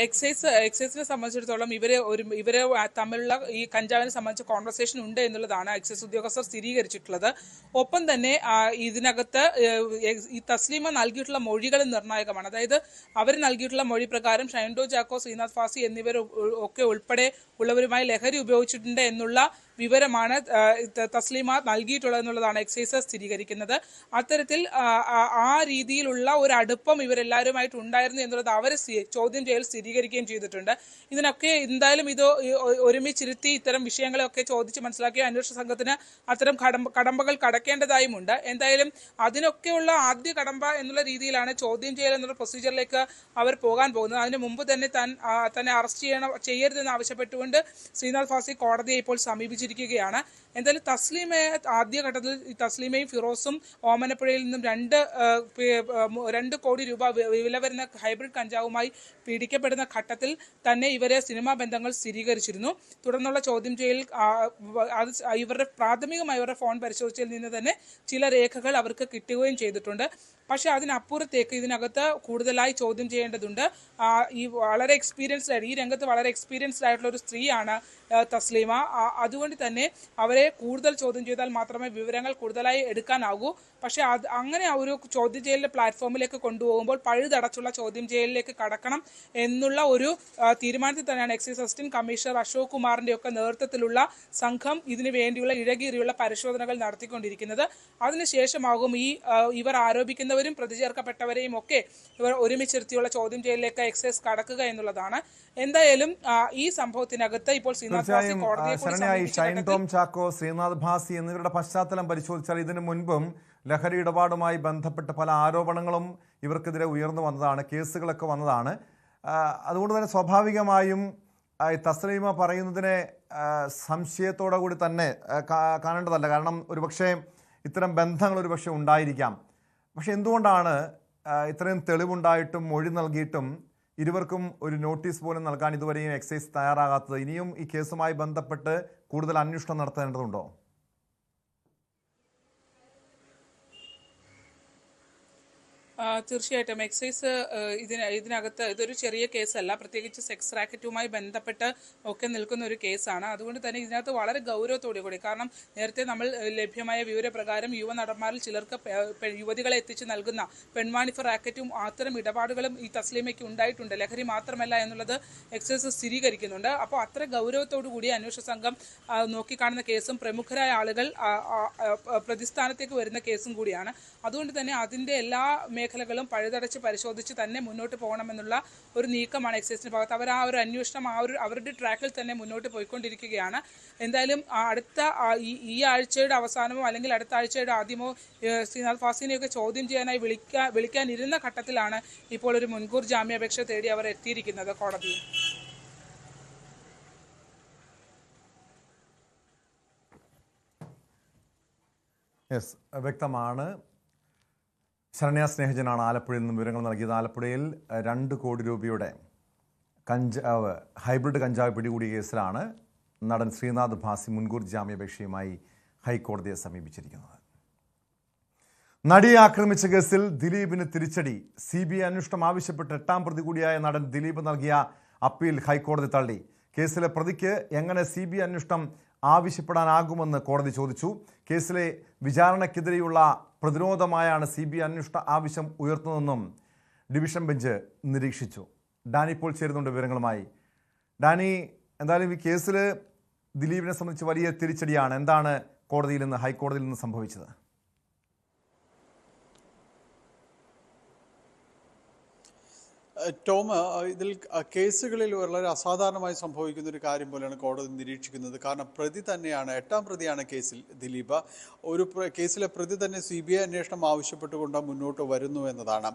എക്സൈസിനെ സംബന്ധിച്ചിടത്തോളം ഇവരെ തമ്മിലുള്ള ഈ കഞ്ചാവിനെ സംബന്ധിച്ച കോൺവെർസേഷൻ ഉണ്ട് എന്നുള്ളതാണ് എക്സൈസ് ഉദ്യോഗസ്ഥർ സ്ഥിരീകരിച്ചിട്ടുള്ളത്. ഒപ്പം തന്നെ ഇതിനകത്ത് ഈ തസ്ലീമ നൽകിയിട്ടുള്ള മൊഴികൾ നിർണായകമാണ്. അതായത് അവർ നൽകിയിട്ടുള്ള മൊഴി പ്രകാരം ഷൈൻഡോ ചാക്കോ, ശ്രീനാഥ് ഭാസി എന്നിവർ ഒക്കെ ഉൾപ്പെടെ ഉള്ളവരുമായി ലഹരി ഉപയോഗിച്ചിട്ടുണ്ട് എന്നുള്ള വിവരമാണ് തസ്ലീമ നൽകിയിട്ടുള്ളത് എന്നുള്ളതാണ് എക്സൈസ് സ്ഥിരീകരിക്കുന്നത്. അത്തരത്തിൽ ആ രീതിയിലുള്ള ഒരു അടുപ്പം ഇവരെല്ലാവരുമായിട്ട് ഉണ്ടായിരുന്നു എന്നുള്ളത് അവർ ചോദ്യം ചെയ്യൽ സ്ഥിരീകരിക്കുകയും ചെയ്തിട്ടുണ്ട്. ഇതിനൊക്കെ എന്തായാലും ഇത് ഒരുമിച്ചിരുത്തി ഇത്തരം വിഷയങ്ങളെയൊക്കെ ചോദിച്ച് മനസ്സിലാക്കിയ അന്വേഷണ സംഘത്തിന് അത്തരം കടമ്പകൾ കടക്കേണ്ടതായുമുണ്ട്. എന്തായാലും അതിനൊക്കെയുള്ള ആദ്യ കടമ്പ എന്നുള്ള രീതിയിലാണ് ചോദ്യം ചെയ്യൽ എന്നുള്ള പ്രൊസീജിയറിലേക്ക് അവർ പോകാൻ പോകുന്നത്. അതിന് മുമ്പ് തന്നെ തന്നെ അറസ്റ്റ് ചെയ്യരുതെന്ന് ആവശ്യപ്പെട്ടുകൊണ്ട് ശ്രീനാഥ് ഭാസി കോടതിയെ ഇപ്പോൾ സമീപിച്ചിരിക്കുകയാണ്. എന്തായാലും തസ്ലീമയെ ആദ്യഘട്ടത്തിൽ തസ്ലീമയും ഫിറോസും ഓമനപ്പുഴയിൽ നിന്നും 2 കോടി രൂപ വില വരുന്ന ഹൈബ്രിഡ് കഞ്ചാവുമായി പിടിക്കപ്പെടുന്ന ഘട്ടത്തിൽ തന്നെ ഇവരെ സിനിമാ ബന്ധങ്ങൾ സ്ഥിരീകരിച്ചിരുന്നു. തുടർന്നുള്ള ചോദ്യം ചെയ്യൽ പ്രാഥമികമായി ഇവരുടെ ഫോൺ പരിശോധിച്ചതിൽ നിന്ന് തന്നെ ചില രേഖകൾ അവർക്ക് കിട്ടുകയും ചെയ്തിട്ടുണ്ട്. പക്ഷെ അതിനപ്പുറത്തേക്ക് ഇതിനകത്ത് കൂടുതലായി ചോദ്യം ചെയ്യേണ്ടതുണ്ട്. ഈ വളരെ എക്സ്പീരിയൻസ്ഡ് ഈ രംഗത്ത് വളരെ എക്സ്പീരിയൻസ്ഡ് ആയിട്ടുള്ള ഒരു സ്ത്രീയാണ് തസ്ലീമ. അതുകൊണ്ട് തന്നെ അവരെ കൂടുതൽ ചോദ്യം ചെയ്താൽ മാത്രമേ വിവരങ്ങൾ കൂടുതലായി എടുക്കാനാകൂ. പക്ഷെ അങ്ങനെ ഒരു ചോദ്യം ചെയ്യലിന്റെ പ്ലാറ്റ്ഫോമിലേക്ക് കൊണ്ടുപോകുമ്പോൾ പഴുതടച്ചുള്ള ചോദ്യം ചെയ്യലിലേക്ക് കടക്കണം എന്നുള്ള ഒരു തീരുമാനത്തിൽ തന്നെയാണ് എക്സൈസ് അസിസ്റ്റന്റ് കമ്മീഷണർ അശോക് കുമാറിന്റെ ഒക്കെ നേതൃത്വത്തിലുള്ള സംഘം ഇതിനു വേണ്ടിയുള്ള ഇഴകീറിയുള്ള പരിശോധനകൾ നടത്തിക്കൊണ്ടിരിക്കുന്നത്. അതിനുശേഷമാകും ഇവർ ആരോപിക്കുന്നവരും പ്രതി ചേർക്കപ്പെട്ടവരെയും ഒക്കെ ഇവർ ഒരുമിച്ചിരുത്തിയുള്ള ചോദ്യം ചെയ്യലിലേക്ക് എക്സൈസ് കടക്കുക എന്നുള്ളതാണ്. എന്തായാലും ഈ സംഭവത്തിനകത്ത് ഇപ്പോൾ ഷൈൻ ടോം ചാക്കോ, ശ്രീനാഥ് ഭാസി എന്നിവരുടെ പശ്ചാത്തലം പരിശോധിച്ചാൽ ഇതിനു മുൻപും ലഹരി ഇടപാടുമായി ബന്ധപ്പെട്ട് പല ആരോപണങ്ങളും ഇവർക്കെതിരെ ഉയർന്നു വന്നതാണ്, കേസുകളൊക്കെ വന്നതാണ്. അതുകൊണ്ട് തന്നെ സ്വാഭാവികമായും തസ്ലീമ പറയുന്നതിനെ സംശയത്തോടു കൂടി തന്നെ കാണേണ്ടതല്ല. കാരണം ഒരുപക്ഷെ ഇത്തരം ബന്ധങ്ങൾ ഒരുപക്ഷെ ഉണ്ടായിരിക്കാം. പക്ഷെ എന്തുകൊണ്ടാണ് ഇത്രയും തെളിവുണ്ടായിട്ടും മൊഴി നൽകിയിട്ടും ഇരുവർക്കും ഒരു നോട്ടീസ് പോലും നൽകാൻ ഇതുവരെയും എക്സൈസ് തയ്യാറാകാത്തത്? ഇനിയും ഈ കേസുമായി ബന്ധപ്പെട്ട് കൂടുതൽ അന്വേഷണം നടത്തേണ്ടതുണ്ടോ? തീർച്ചയായിട്ടും എക്സൈസ് ഇതിനകത്ത് ഇതൊരു ചെറിയ കേസല്ല, പ്രത്യേകിച്ച് സെക്സ് റാക്കറ്റുമായി ബന്ധപ്പെട്ട് ഒക്കെ നിൽക്കുന്ന ഒരു കേസാണ്. അതുകൊണ്ട് തന്നെ ഇതിനകത്ത് വളരെ ഗൗരവത്തോടു കൂടി, കാരണം നേരത്തെ നമ്മൾ ലഭ്യമായ വിവരപ്രകാരം യുവനടന്മാരിൽ ചിലർക്ക് യുവതികളെ എത്തിച്ച് നൽകുന്ന പെൺവാണിഫ് റാക്കറ്റും അത്തരം ഇടപാടുകളും ഈ തസ്ലീമയ്ക്ക് ഉണ്ടായിട്ടുണ്ട്, ലഹരി മാത്രമല്ല എന്നുള്ളത് എക്സൈസ് സ്ഥിരീകരിക്കുന്നുണ്ട്. അപ്പോൾ അത്ര ഗൗരവത്തോടു കൂടി അന്വേഷണ സംഘം നോക്കിക്കാണുന്ന കേസും പ്രമുഖരായ ആളുകൾ പ്രതിസ്ഥാനത്തേക്ക് വരുന്ന കേസും കൂടിയാണ്. അതുകൊണ്ട് തന്നെ അതിൻ്റെ എല്ലാ മേഖലകളും പഴുതടച്ച് പരിശോധിച്ച് തന്നെ മുന്നോട്ട് പോകണമെന്നുള്ള ഒരു നീക്കമാണ് എക്സൈസിന്റെ ഭാഗത്ത്. അവർ ആ ഒരു അന്വേഷണം അവരുടെ ട്രാക്കിൽ തന്നെ മുന്നോട്ട് പോയിക്കൊണ്ടിരിക്കുകയാണ്. എന്തായാലും ഈ ആഴ്ചയുടെ അവസാനമോ അല്ലെങ്കിൽ അടുത്ത ആഴ്ചയുടെ ആദ്യമോ ശ്രീനാഥ് ഭാസിനെയൊക്കെ ചോദ്യം ചെയ്യാനായി വിളിക്കാനിരുന്ന ഘട്ടത്തിലാണ് ഇപ്പോൾ ഒരു മുൻകൂർ ജാമ്യാപേക്ഷ തേടി അവർ എത്തിയിരിക്കുന്നത് കോടതിയിൽ. വ്യക്തമാണ്. ശരണ്യ സ്നേഹജനാണ് ആലപ്പുഴയിൽ നിന്നും വിവരങ്ങൾ നൽകിയത്. ആലപ്പുഴയിൽ 2 കോടി രൂപയുടെ ഹൈബ്രിഡ് കഞ്ചാവ് പിടികൂടിയ കേസിലാണ് നടൻ ശ്രീനാഥ് ഭാസി മുൻകൂർ ജാമ്യാപേക്ഷയുമായി ഹൈക്കോടതിയെ സമീപിച്ചിരിക്കുന്നത്. നടിയെ ആക്രമിച്ച കേസിൽ ദിലീപിന് തിരിച്ചടി. CBI അന്വേഷണം ആവശ്യപ്പെട്ട് 8ാം പ്രതി കൂടിയായ നടൻ ദിലീപ് നൽകിയ അപ്പീൽ ഹൈക്കോടതി തള്ളി. കേസിലെ പ്രതിക്ക് എങ്ങനെ CBI അന്വേഷണം ആവശ്യപ്പെടാനാകുമെന്ന് കോടതി ചോദിച്ചു. കേസിലെ വിചാരണയ്ക്കെതിരെയുള്ള പ്രതിരോധമായാണ് CBI അന്വേഷണ ആവശ്യം ഉയർത്തുന്നതെന്നും ഡിവിഷൻ ബെഞ്ച് നിരീക്ഷിച്ചു. ഡാനി ഇപ്പോൾ ചേരുന്നുണ്ട് വിവരങ്ങളുമായി. ഡാനി, എന്തായാലും ഈ കേസിൽ ദിലീപിനെ സംബന്ധിച്ച് വലിയ തിരിച്ചടിയാണ്. എന്താണ് ഹൈക്കോടതിയിൽ നിന്ന് സംഭവിച്ചത്? ടോം, ഇതിൽ കേസുകളിൽ വളരെ അസാധാരണമായി സംഭവിക്കുന്ന ഒരു കാര്യം പോലെയാണ് കോടതി നിരീക്ഷിക്കുന്നത്. കാരണം പ്രതി തന്നെയാണ്, 8ാം പ്രതിയാണ് കേസിൽ ദിലീപ്. ഒരു കേസിലെ പ്രതി തന്നെ CBI അന്വേഷണം ആവശ്യപ്പെട്ടുകൊണ്ട് മുന്നോട്ട് വരുന്നു എന്നതാണ്.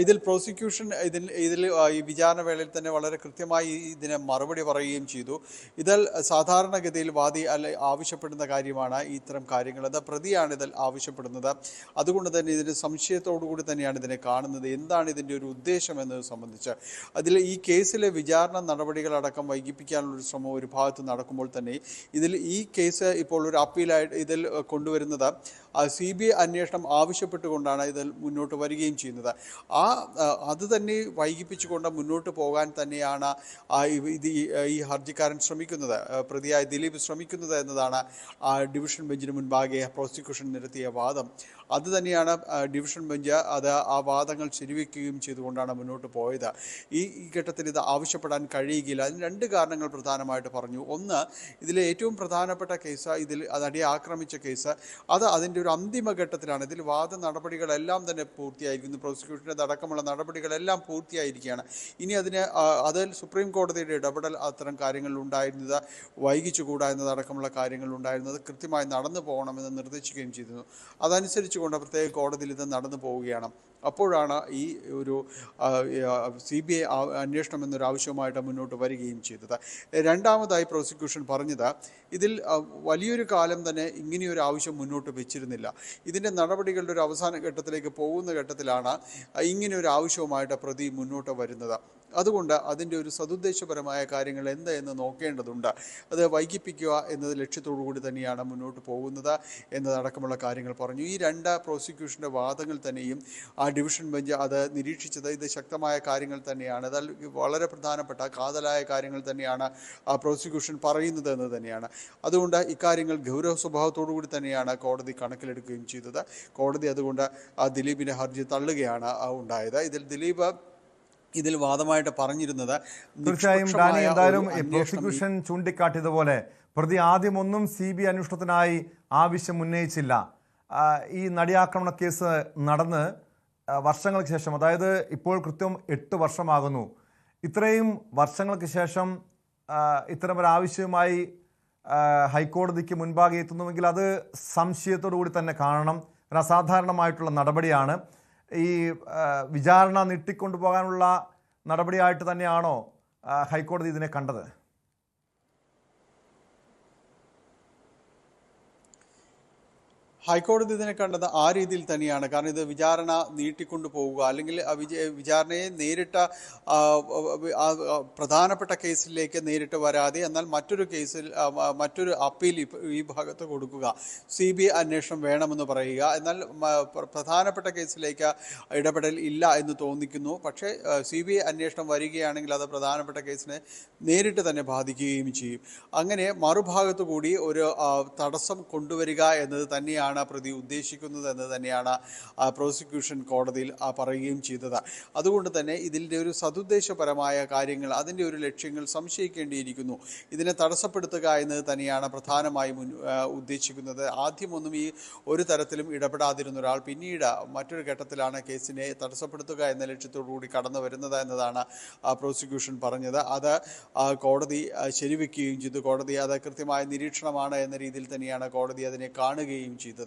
ഇതിൽ പ്രോസിക്യൂഷൻ ഇതിൽ ഈ വിചാരണ വേളയിൽ തന്നെ വളരെ കൃത്യമായി ഇതിനെ മറുപടി പറയുകയും ചെയ്തു. ഇതിൽ സാധാരണഗതിയിൽ വാദി ആവശ്യപ്പെടുന്ന കാര്യമാണ് ഇത്തരം കാര്യങ്ങൾ. അത് പ്രതിയാണ് ഇതിൽ ആവശ്യപ്പെടുന്നത്. അതുകൊണ്ട് തന്നെ ഇതിന് സംശയത്തോടു കൂടി തന്നെയാണ് ഇതിനെ കാണുന്നത്. എന്താണ് ഇതിൻ്റെ ഒരു ഉദ്ദേശം എന്നത് സംബന്ധിച്ച് അതിൽ ഈ കേസിലെ വിചാരണ നടപടികളടക്കം വൈകിപ്പിക്കാനുള്ളൊരു ശ്രമം ഒരു ഭാഗത്ത് നടക്കുമ്പോൾ തന്നെ ഈ കേസ് ഇപ്പോൾ ഒരു അപ്പീലായിട്ട് ഇതിൽ കൊണ്ടുവരുന്നത് CBI അന്വേഷണം ആവശ്യപ്പെട്ടുകൊണ്ടാണ് ഇതിൽ മുന്നോട്ട് വരികയും ചെയ്യുന്നത്. അത് തന്നെ വൈകിപ്പിച്ചുകൊണ്ട് മുന്നോട്ട് പോകാൻ തന്നെയാണ് ഈ ഹർജിക്കാരൻ ശ്രമിക്കുന്നത്, പ്രതിയായ ദിലീപ് ശ്രമിക്കുന്നത് എന്നതാണ് ഡിവിഷൻ ബെഞ്ചിന് മുൻപാകെ പ്രോസിക്യൂഷൻ നിരത്തിയ വാദം. അത് തന്നെയാണ് ഡിവിഷൻ ബെഞ്ച് ആ വാദങ്ങൾ ശരിവെക്കുകയും ചെയ്തുകൊണ്ടാണ് മുന്നോട്ട് പോയത്. ഈ ഘട്ടത്തിൽ ഇത് ആവശ്യപ്പെടാൻ കഴിയുകയില്ല. അതിന് 2 കാരണങ്ങൾ പ്രധാനമായിട്ട് പറഞ്ഞു. ഒന്ന്, ഇതിലെ ഏറ്റവും പ്രധാനപ്പെട്ട കേസ്, നടിയെ ആക്രമിച്ച കേസ്, അതിൻ്റെ ഒരു അന്തിമഘട്ടത്തിലാണ്. ഇതിൽ വാദ നടപടികളെല്ലാം തന്നെ പൂർത്തിയായിരിക്കുന്നു. പ്രോസിക്യൂഷൻ്റെ അടക്കമുള്ള നടപടികളെല്ലാം പൂർത്തിയായിരിക്കുകയാണ്. ഇനി അതിൽ സുപ്രീം കോടതിയുടെ ഇടപെടൽ അത്തരം കാര്യങ്ങളിൽ ഉണ്ടായിരുന്നത് വൈകിച്ചുകൂടാ എന്നതടക്കമുള്ള കാര്യങ്ങൾ ഉണ്ടായിരുന്നത് കൃത്യമായി നടന്നു പോകണമെന്ന് നിർദ്ദേശിക്കുകയും ചെയ്തിരുന്നു. അതനുസരിച്ചുകൊണ്ട് പ്രത്യേക കോടതിയിൽ ഇത് നടന്നു പോവുകയാണ്. അപ്പോഴാണ് ഈ ഒരു CBI അന്വേഷണം എന്നൊരു ആവശ്യമായിട്ട് മുന്നോട്ട് വരികയും ചെയ്തത്. രണ്ടാമതായി പ്രോസിക്യൂഷൻ പറഞ്ഞത്, ഇതിൽ വലിയൊരു കാലം തന്നെ ഇങ്ങനെയൊരു ആവശ്യം മുന്നോട്ട് വെച്ചിരുന്നില്ല. ഇതിൻ്റെ നടപടികളുടെ ഒരു അവസാന ഘട്ടത്തിലേക്ക് പോകുന്ന ഘട്ടത്തിലാണ് ഇങ്ങനെയൊരു ആവശ്യവുമായിട്ട് പ്രതി മുന്നോട്ട് വരുന്നത്. അതുകൊണ്ട് അതിൻ്റെ ഒരു സതുദ്ദേശപരമായ കാര്യങ്ങൾ എന്ന് നോക്കേണ്ടതുണ്ട്. അത് വൈകിപ്പിക്കുക എന്നത് ലക്ഷ്യത്തോടു കൂടി തന്നെയാണ് മുന്നോട്ട് പോകുന്നത് എന്നതടക്കമുള്ള കാര്യങ്ങൾ പറഞ്ഞു. ഈ 2 പ്രോസിക്യൂഷൻ്റെ വാദങ്ങൾ തന്നെയും ഡിവിഷൻ ബെഞ്ച് അത് നിരീക്ഷിച്ചത് ഇത് ശക്തമായ കാര്യങ്ങൾ തന്നെയാണ്. അതിൽ വളരെ പ്രധാനപ്പെട്ട കാതലായ കാര്യങ്ങൾ തന്നെയാണ് പ്രോസിക്യൂഷൻ പറയുന്നത് എന്ന് തന്നെയാണ്. അതുകൊണ്ട് ഇക്കാര്യങ്ങൾ ഗൗരവ സ്വഭാവത്തോടു കൂടി തന്നെയാണ് കോടതി കണക്കിലെടുക്കുകയും ചെയ്തത്. കോടതി അതുകൊണ്ട് ദിലീപിൻ്റെ ഹർജി തള്ളുകയാണ് ഉണ്ടായത്. ഇതിൽ വാദമായിട്ട് പറഞ്ഞിരുന്നത്, തീർച്ചയായും ഡാനി, എന്തായാലും പ്രോസിക്യൂഷൻ ചൂണ്ടിക്കാട്ടിയതുപോലെ പ്രതി ആദ്യമൊന്നും CBI അന്വേഷണത്തിനായി ആവശ്യം ഉന്നയിച്ചില്ല. ഈ നടിയാക്രമണ കേസ് നടന്ന് വർഷങ്ങൾക്ക് ശേഷം, അതായത് ഇപ്പോൾ കൃത്യം 8 വർഷമാകുന്നു. ഇത്രയും വർഷങ്ങൾക്ക് ശേഷം ഇത്തരമൊരു ആവശ്യവുമായി ഹൈക്കോടതിക്ക് മുൻപാകെ എത്തുന്നുവെങ്കിൽ അത് സംശയത്തോടു കൂടി തന്നെ കാണണം. ഒരു അസാധാരണമായിട്ടുള്ള നടപടിയാണ്. ഈ വിചാരണ നീട്ടിക്കൊണ്ടുപോകാനുള്ള നടപടിയായിട്ട് തന്നെയാണോ ഹൈക്കോടതി ഇതിനെ കണ്ടത്? ഹൈക്കോടതി ഇതിനെ കണ്ടത് ആ രീതിയിൽ തന്നെയാണ്. കാരണം ഇത് വിചാരണ നീട്ടിക്കൊണ്ടു പോവുക, അല്ലെങ്കിൽ വിചാരണയെ നേരിട്ട് പ്രധാനപ്പെട്ട കേസിലേക്ക് നേരിട്ട് വരാതെ എന്നാൽ മറ്റൊരു അപ്പീൽ ഈ ഭാഗത്ത് കൊടുക്കുക, CBI അന്വേഷണം വേണമെന്ന് പറയുക, എന്നാൽ പ്രധാനപ്പെട്ട കേസിലേക്ക് ഇടപെടൽ ഇല്ല എന്ന് തോന്നിക്കുന്നു. പക്ഷേ CBI അന്വേഷണം വരികയാണെങ്കിൽ അത് പ്രധാനപ്പെട്ട കേസിനെ നേരിട്ട് തന്നെ ബാധിക്കുകയും ചെയ്യും. അങ്ങനെ മറുഭാഗത്തു കൂടി ഒരു തടസ്സം കൊണ്ടുവരിക എന്നത് തന്നെയാണ് പ്രതി ഉദ്ദേശിക്കുന്നത് എന്ന് തന്നെയാണ് പ്രോസിക്യൂഷൻ കോടതിയിൽ പറയുകയും ചെയ്തത്. അതുകൊണ്ട് തന്നെ ഇതിൻ്റെ ഒരു സതുദ്ദേശപരമായ കാര്യങ്ങൾ, അതിൻ്റെ ഒരു ലക്ഷ്യങ്ങൾ സംശയിക്കേണ്ടിയിരിക്കുന്നു. ഇതിനെ തടസ്സപ്പെടുത്തുക എന്നത് തന്നെയാണ് പ്രധാനമായും ഉദ്ദേശിക്കുന്നത്. ആദ്യമൊന്നും ഈ ഒരു തരത്തിലും ഇടപെടാതിരുന്ന ഒരാൾ പിന്നീട് മറ്റൊരു ഘട്ടത്തിലാണ് കേസിനെ തടസ്സപ്പെടുത്തുക എന്ന ലക്ഷ്യത്തോടു കൂടി കടന്നു വരുന്നത് എന്നതാണ് പ്രോസിക്യൂഷൻ പറഞ്ഞത്. അത് കോടതി ശരിവെക്കുകയും ചെയ്തു. കോടതി അത് കൃത്യമായ നിരീക്ഷണമാണ് എന്ന രീതിയിൽ തന്നെയാണ് കോടതി അതിനെ കാണുകയും ചെയ്തത്.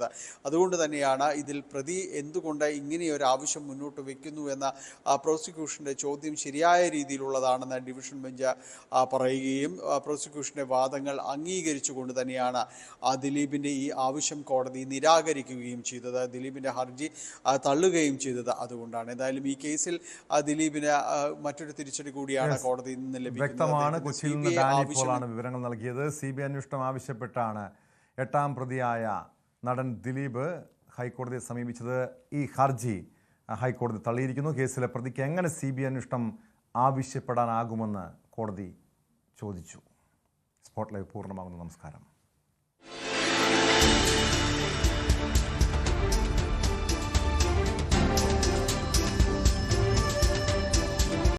അതുകൊണ്ട് തന്നെയാണ് ഇതിൽ പ്രതി എന്തുകൊണ്ട് ഇങ്ങനെയൊരു ആവശ്യം മുന്നോട്ട് വയ്ക്കുന്നു എന്ന പ്രോസിക്യൂഷൻ്റെ ചോദ്യം ശരിയായ രീതിയിലുള്ളതാണെന്ന് ഡിവിഷൻ ബെഞ്ച് പറയുകയും പ്രോസിക്യൂഷൻ്റെ വാദങ്ങൾ അംഗീകരിച്ചുകൊണ്ട് തന്നെയാണ് ദിലീപിൻ്റെ ഈ ആവശ്യം കോടതി നിരാകരിക്കുകയും ചെയ്തത്, ദിലീപിൻ്റെ ഹർജി തള്ളുകയും ചെയ്തത്. അതുകൊണ്ടാണ് എന്തായാലും ഈ കേസിൽ ദിലീപിന് മറ്റൊരു തിരിച്ചടി കൂടിയാണ് കോടതിയിൽ നിന്ന് ലഭിക്കുന്നത്. കൊച്ചിയിൽ നിന്ന് ഡാനി പോളാണ് വിവരങ്ങൾ നൽകിയത്. CBI അന്വേഷണം ആവശ്യപ്പെട്ടാണ് 8ാം പ്രതിയായ നടൻ ദിലീപ് ഹൈക്കോടതിയെ സമീപിച്ചത്. ഈ ഹർജി ഹൈക്കോടതി തള്ളിയിരിക്കുന്നു. കേസിലെ പ്രതിക്ക് എങ്ങനെ CBI അന്വേഷണം ആവശ്യപ്പെടാനാകുമെന്ന് കോടതി ചോദിച്ചു. സ്പോട്ട് ലൈവ് പൂർണ്ണമാകുന്നു. നമസ്കാരം.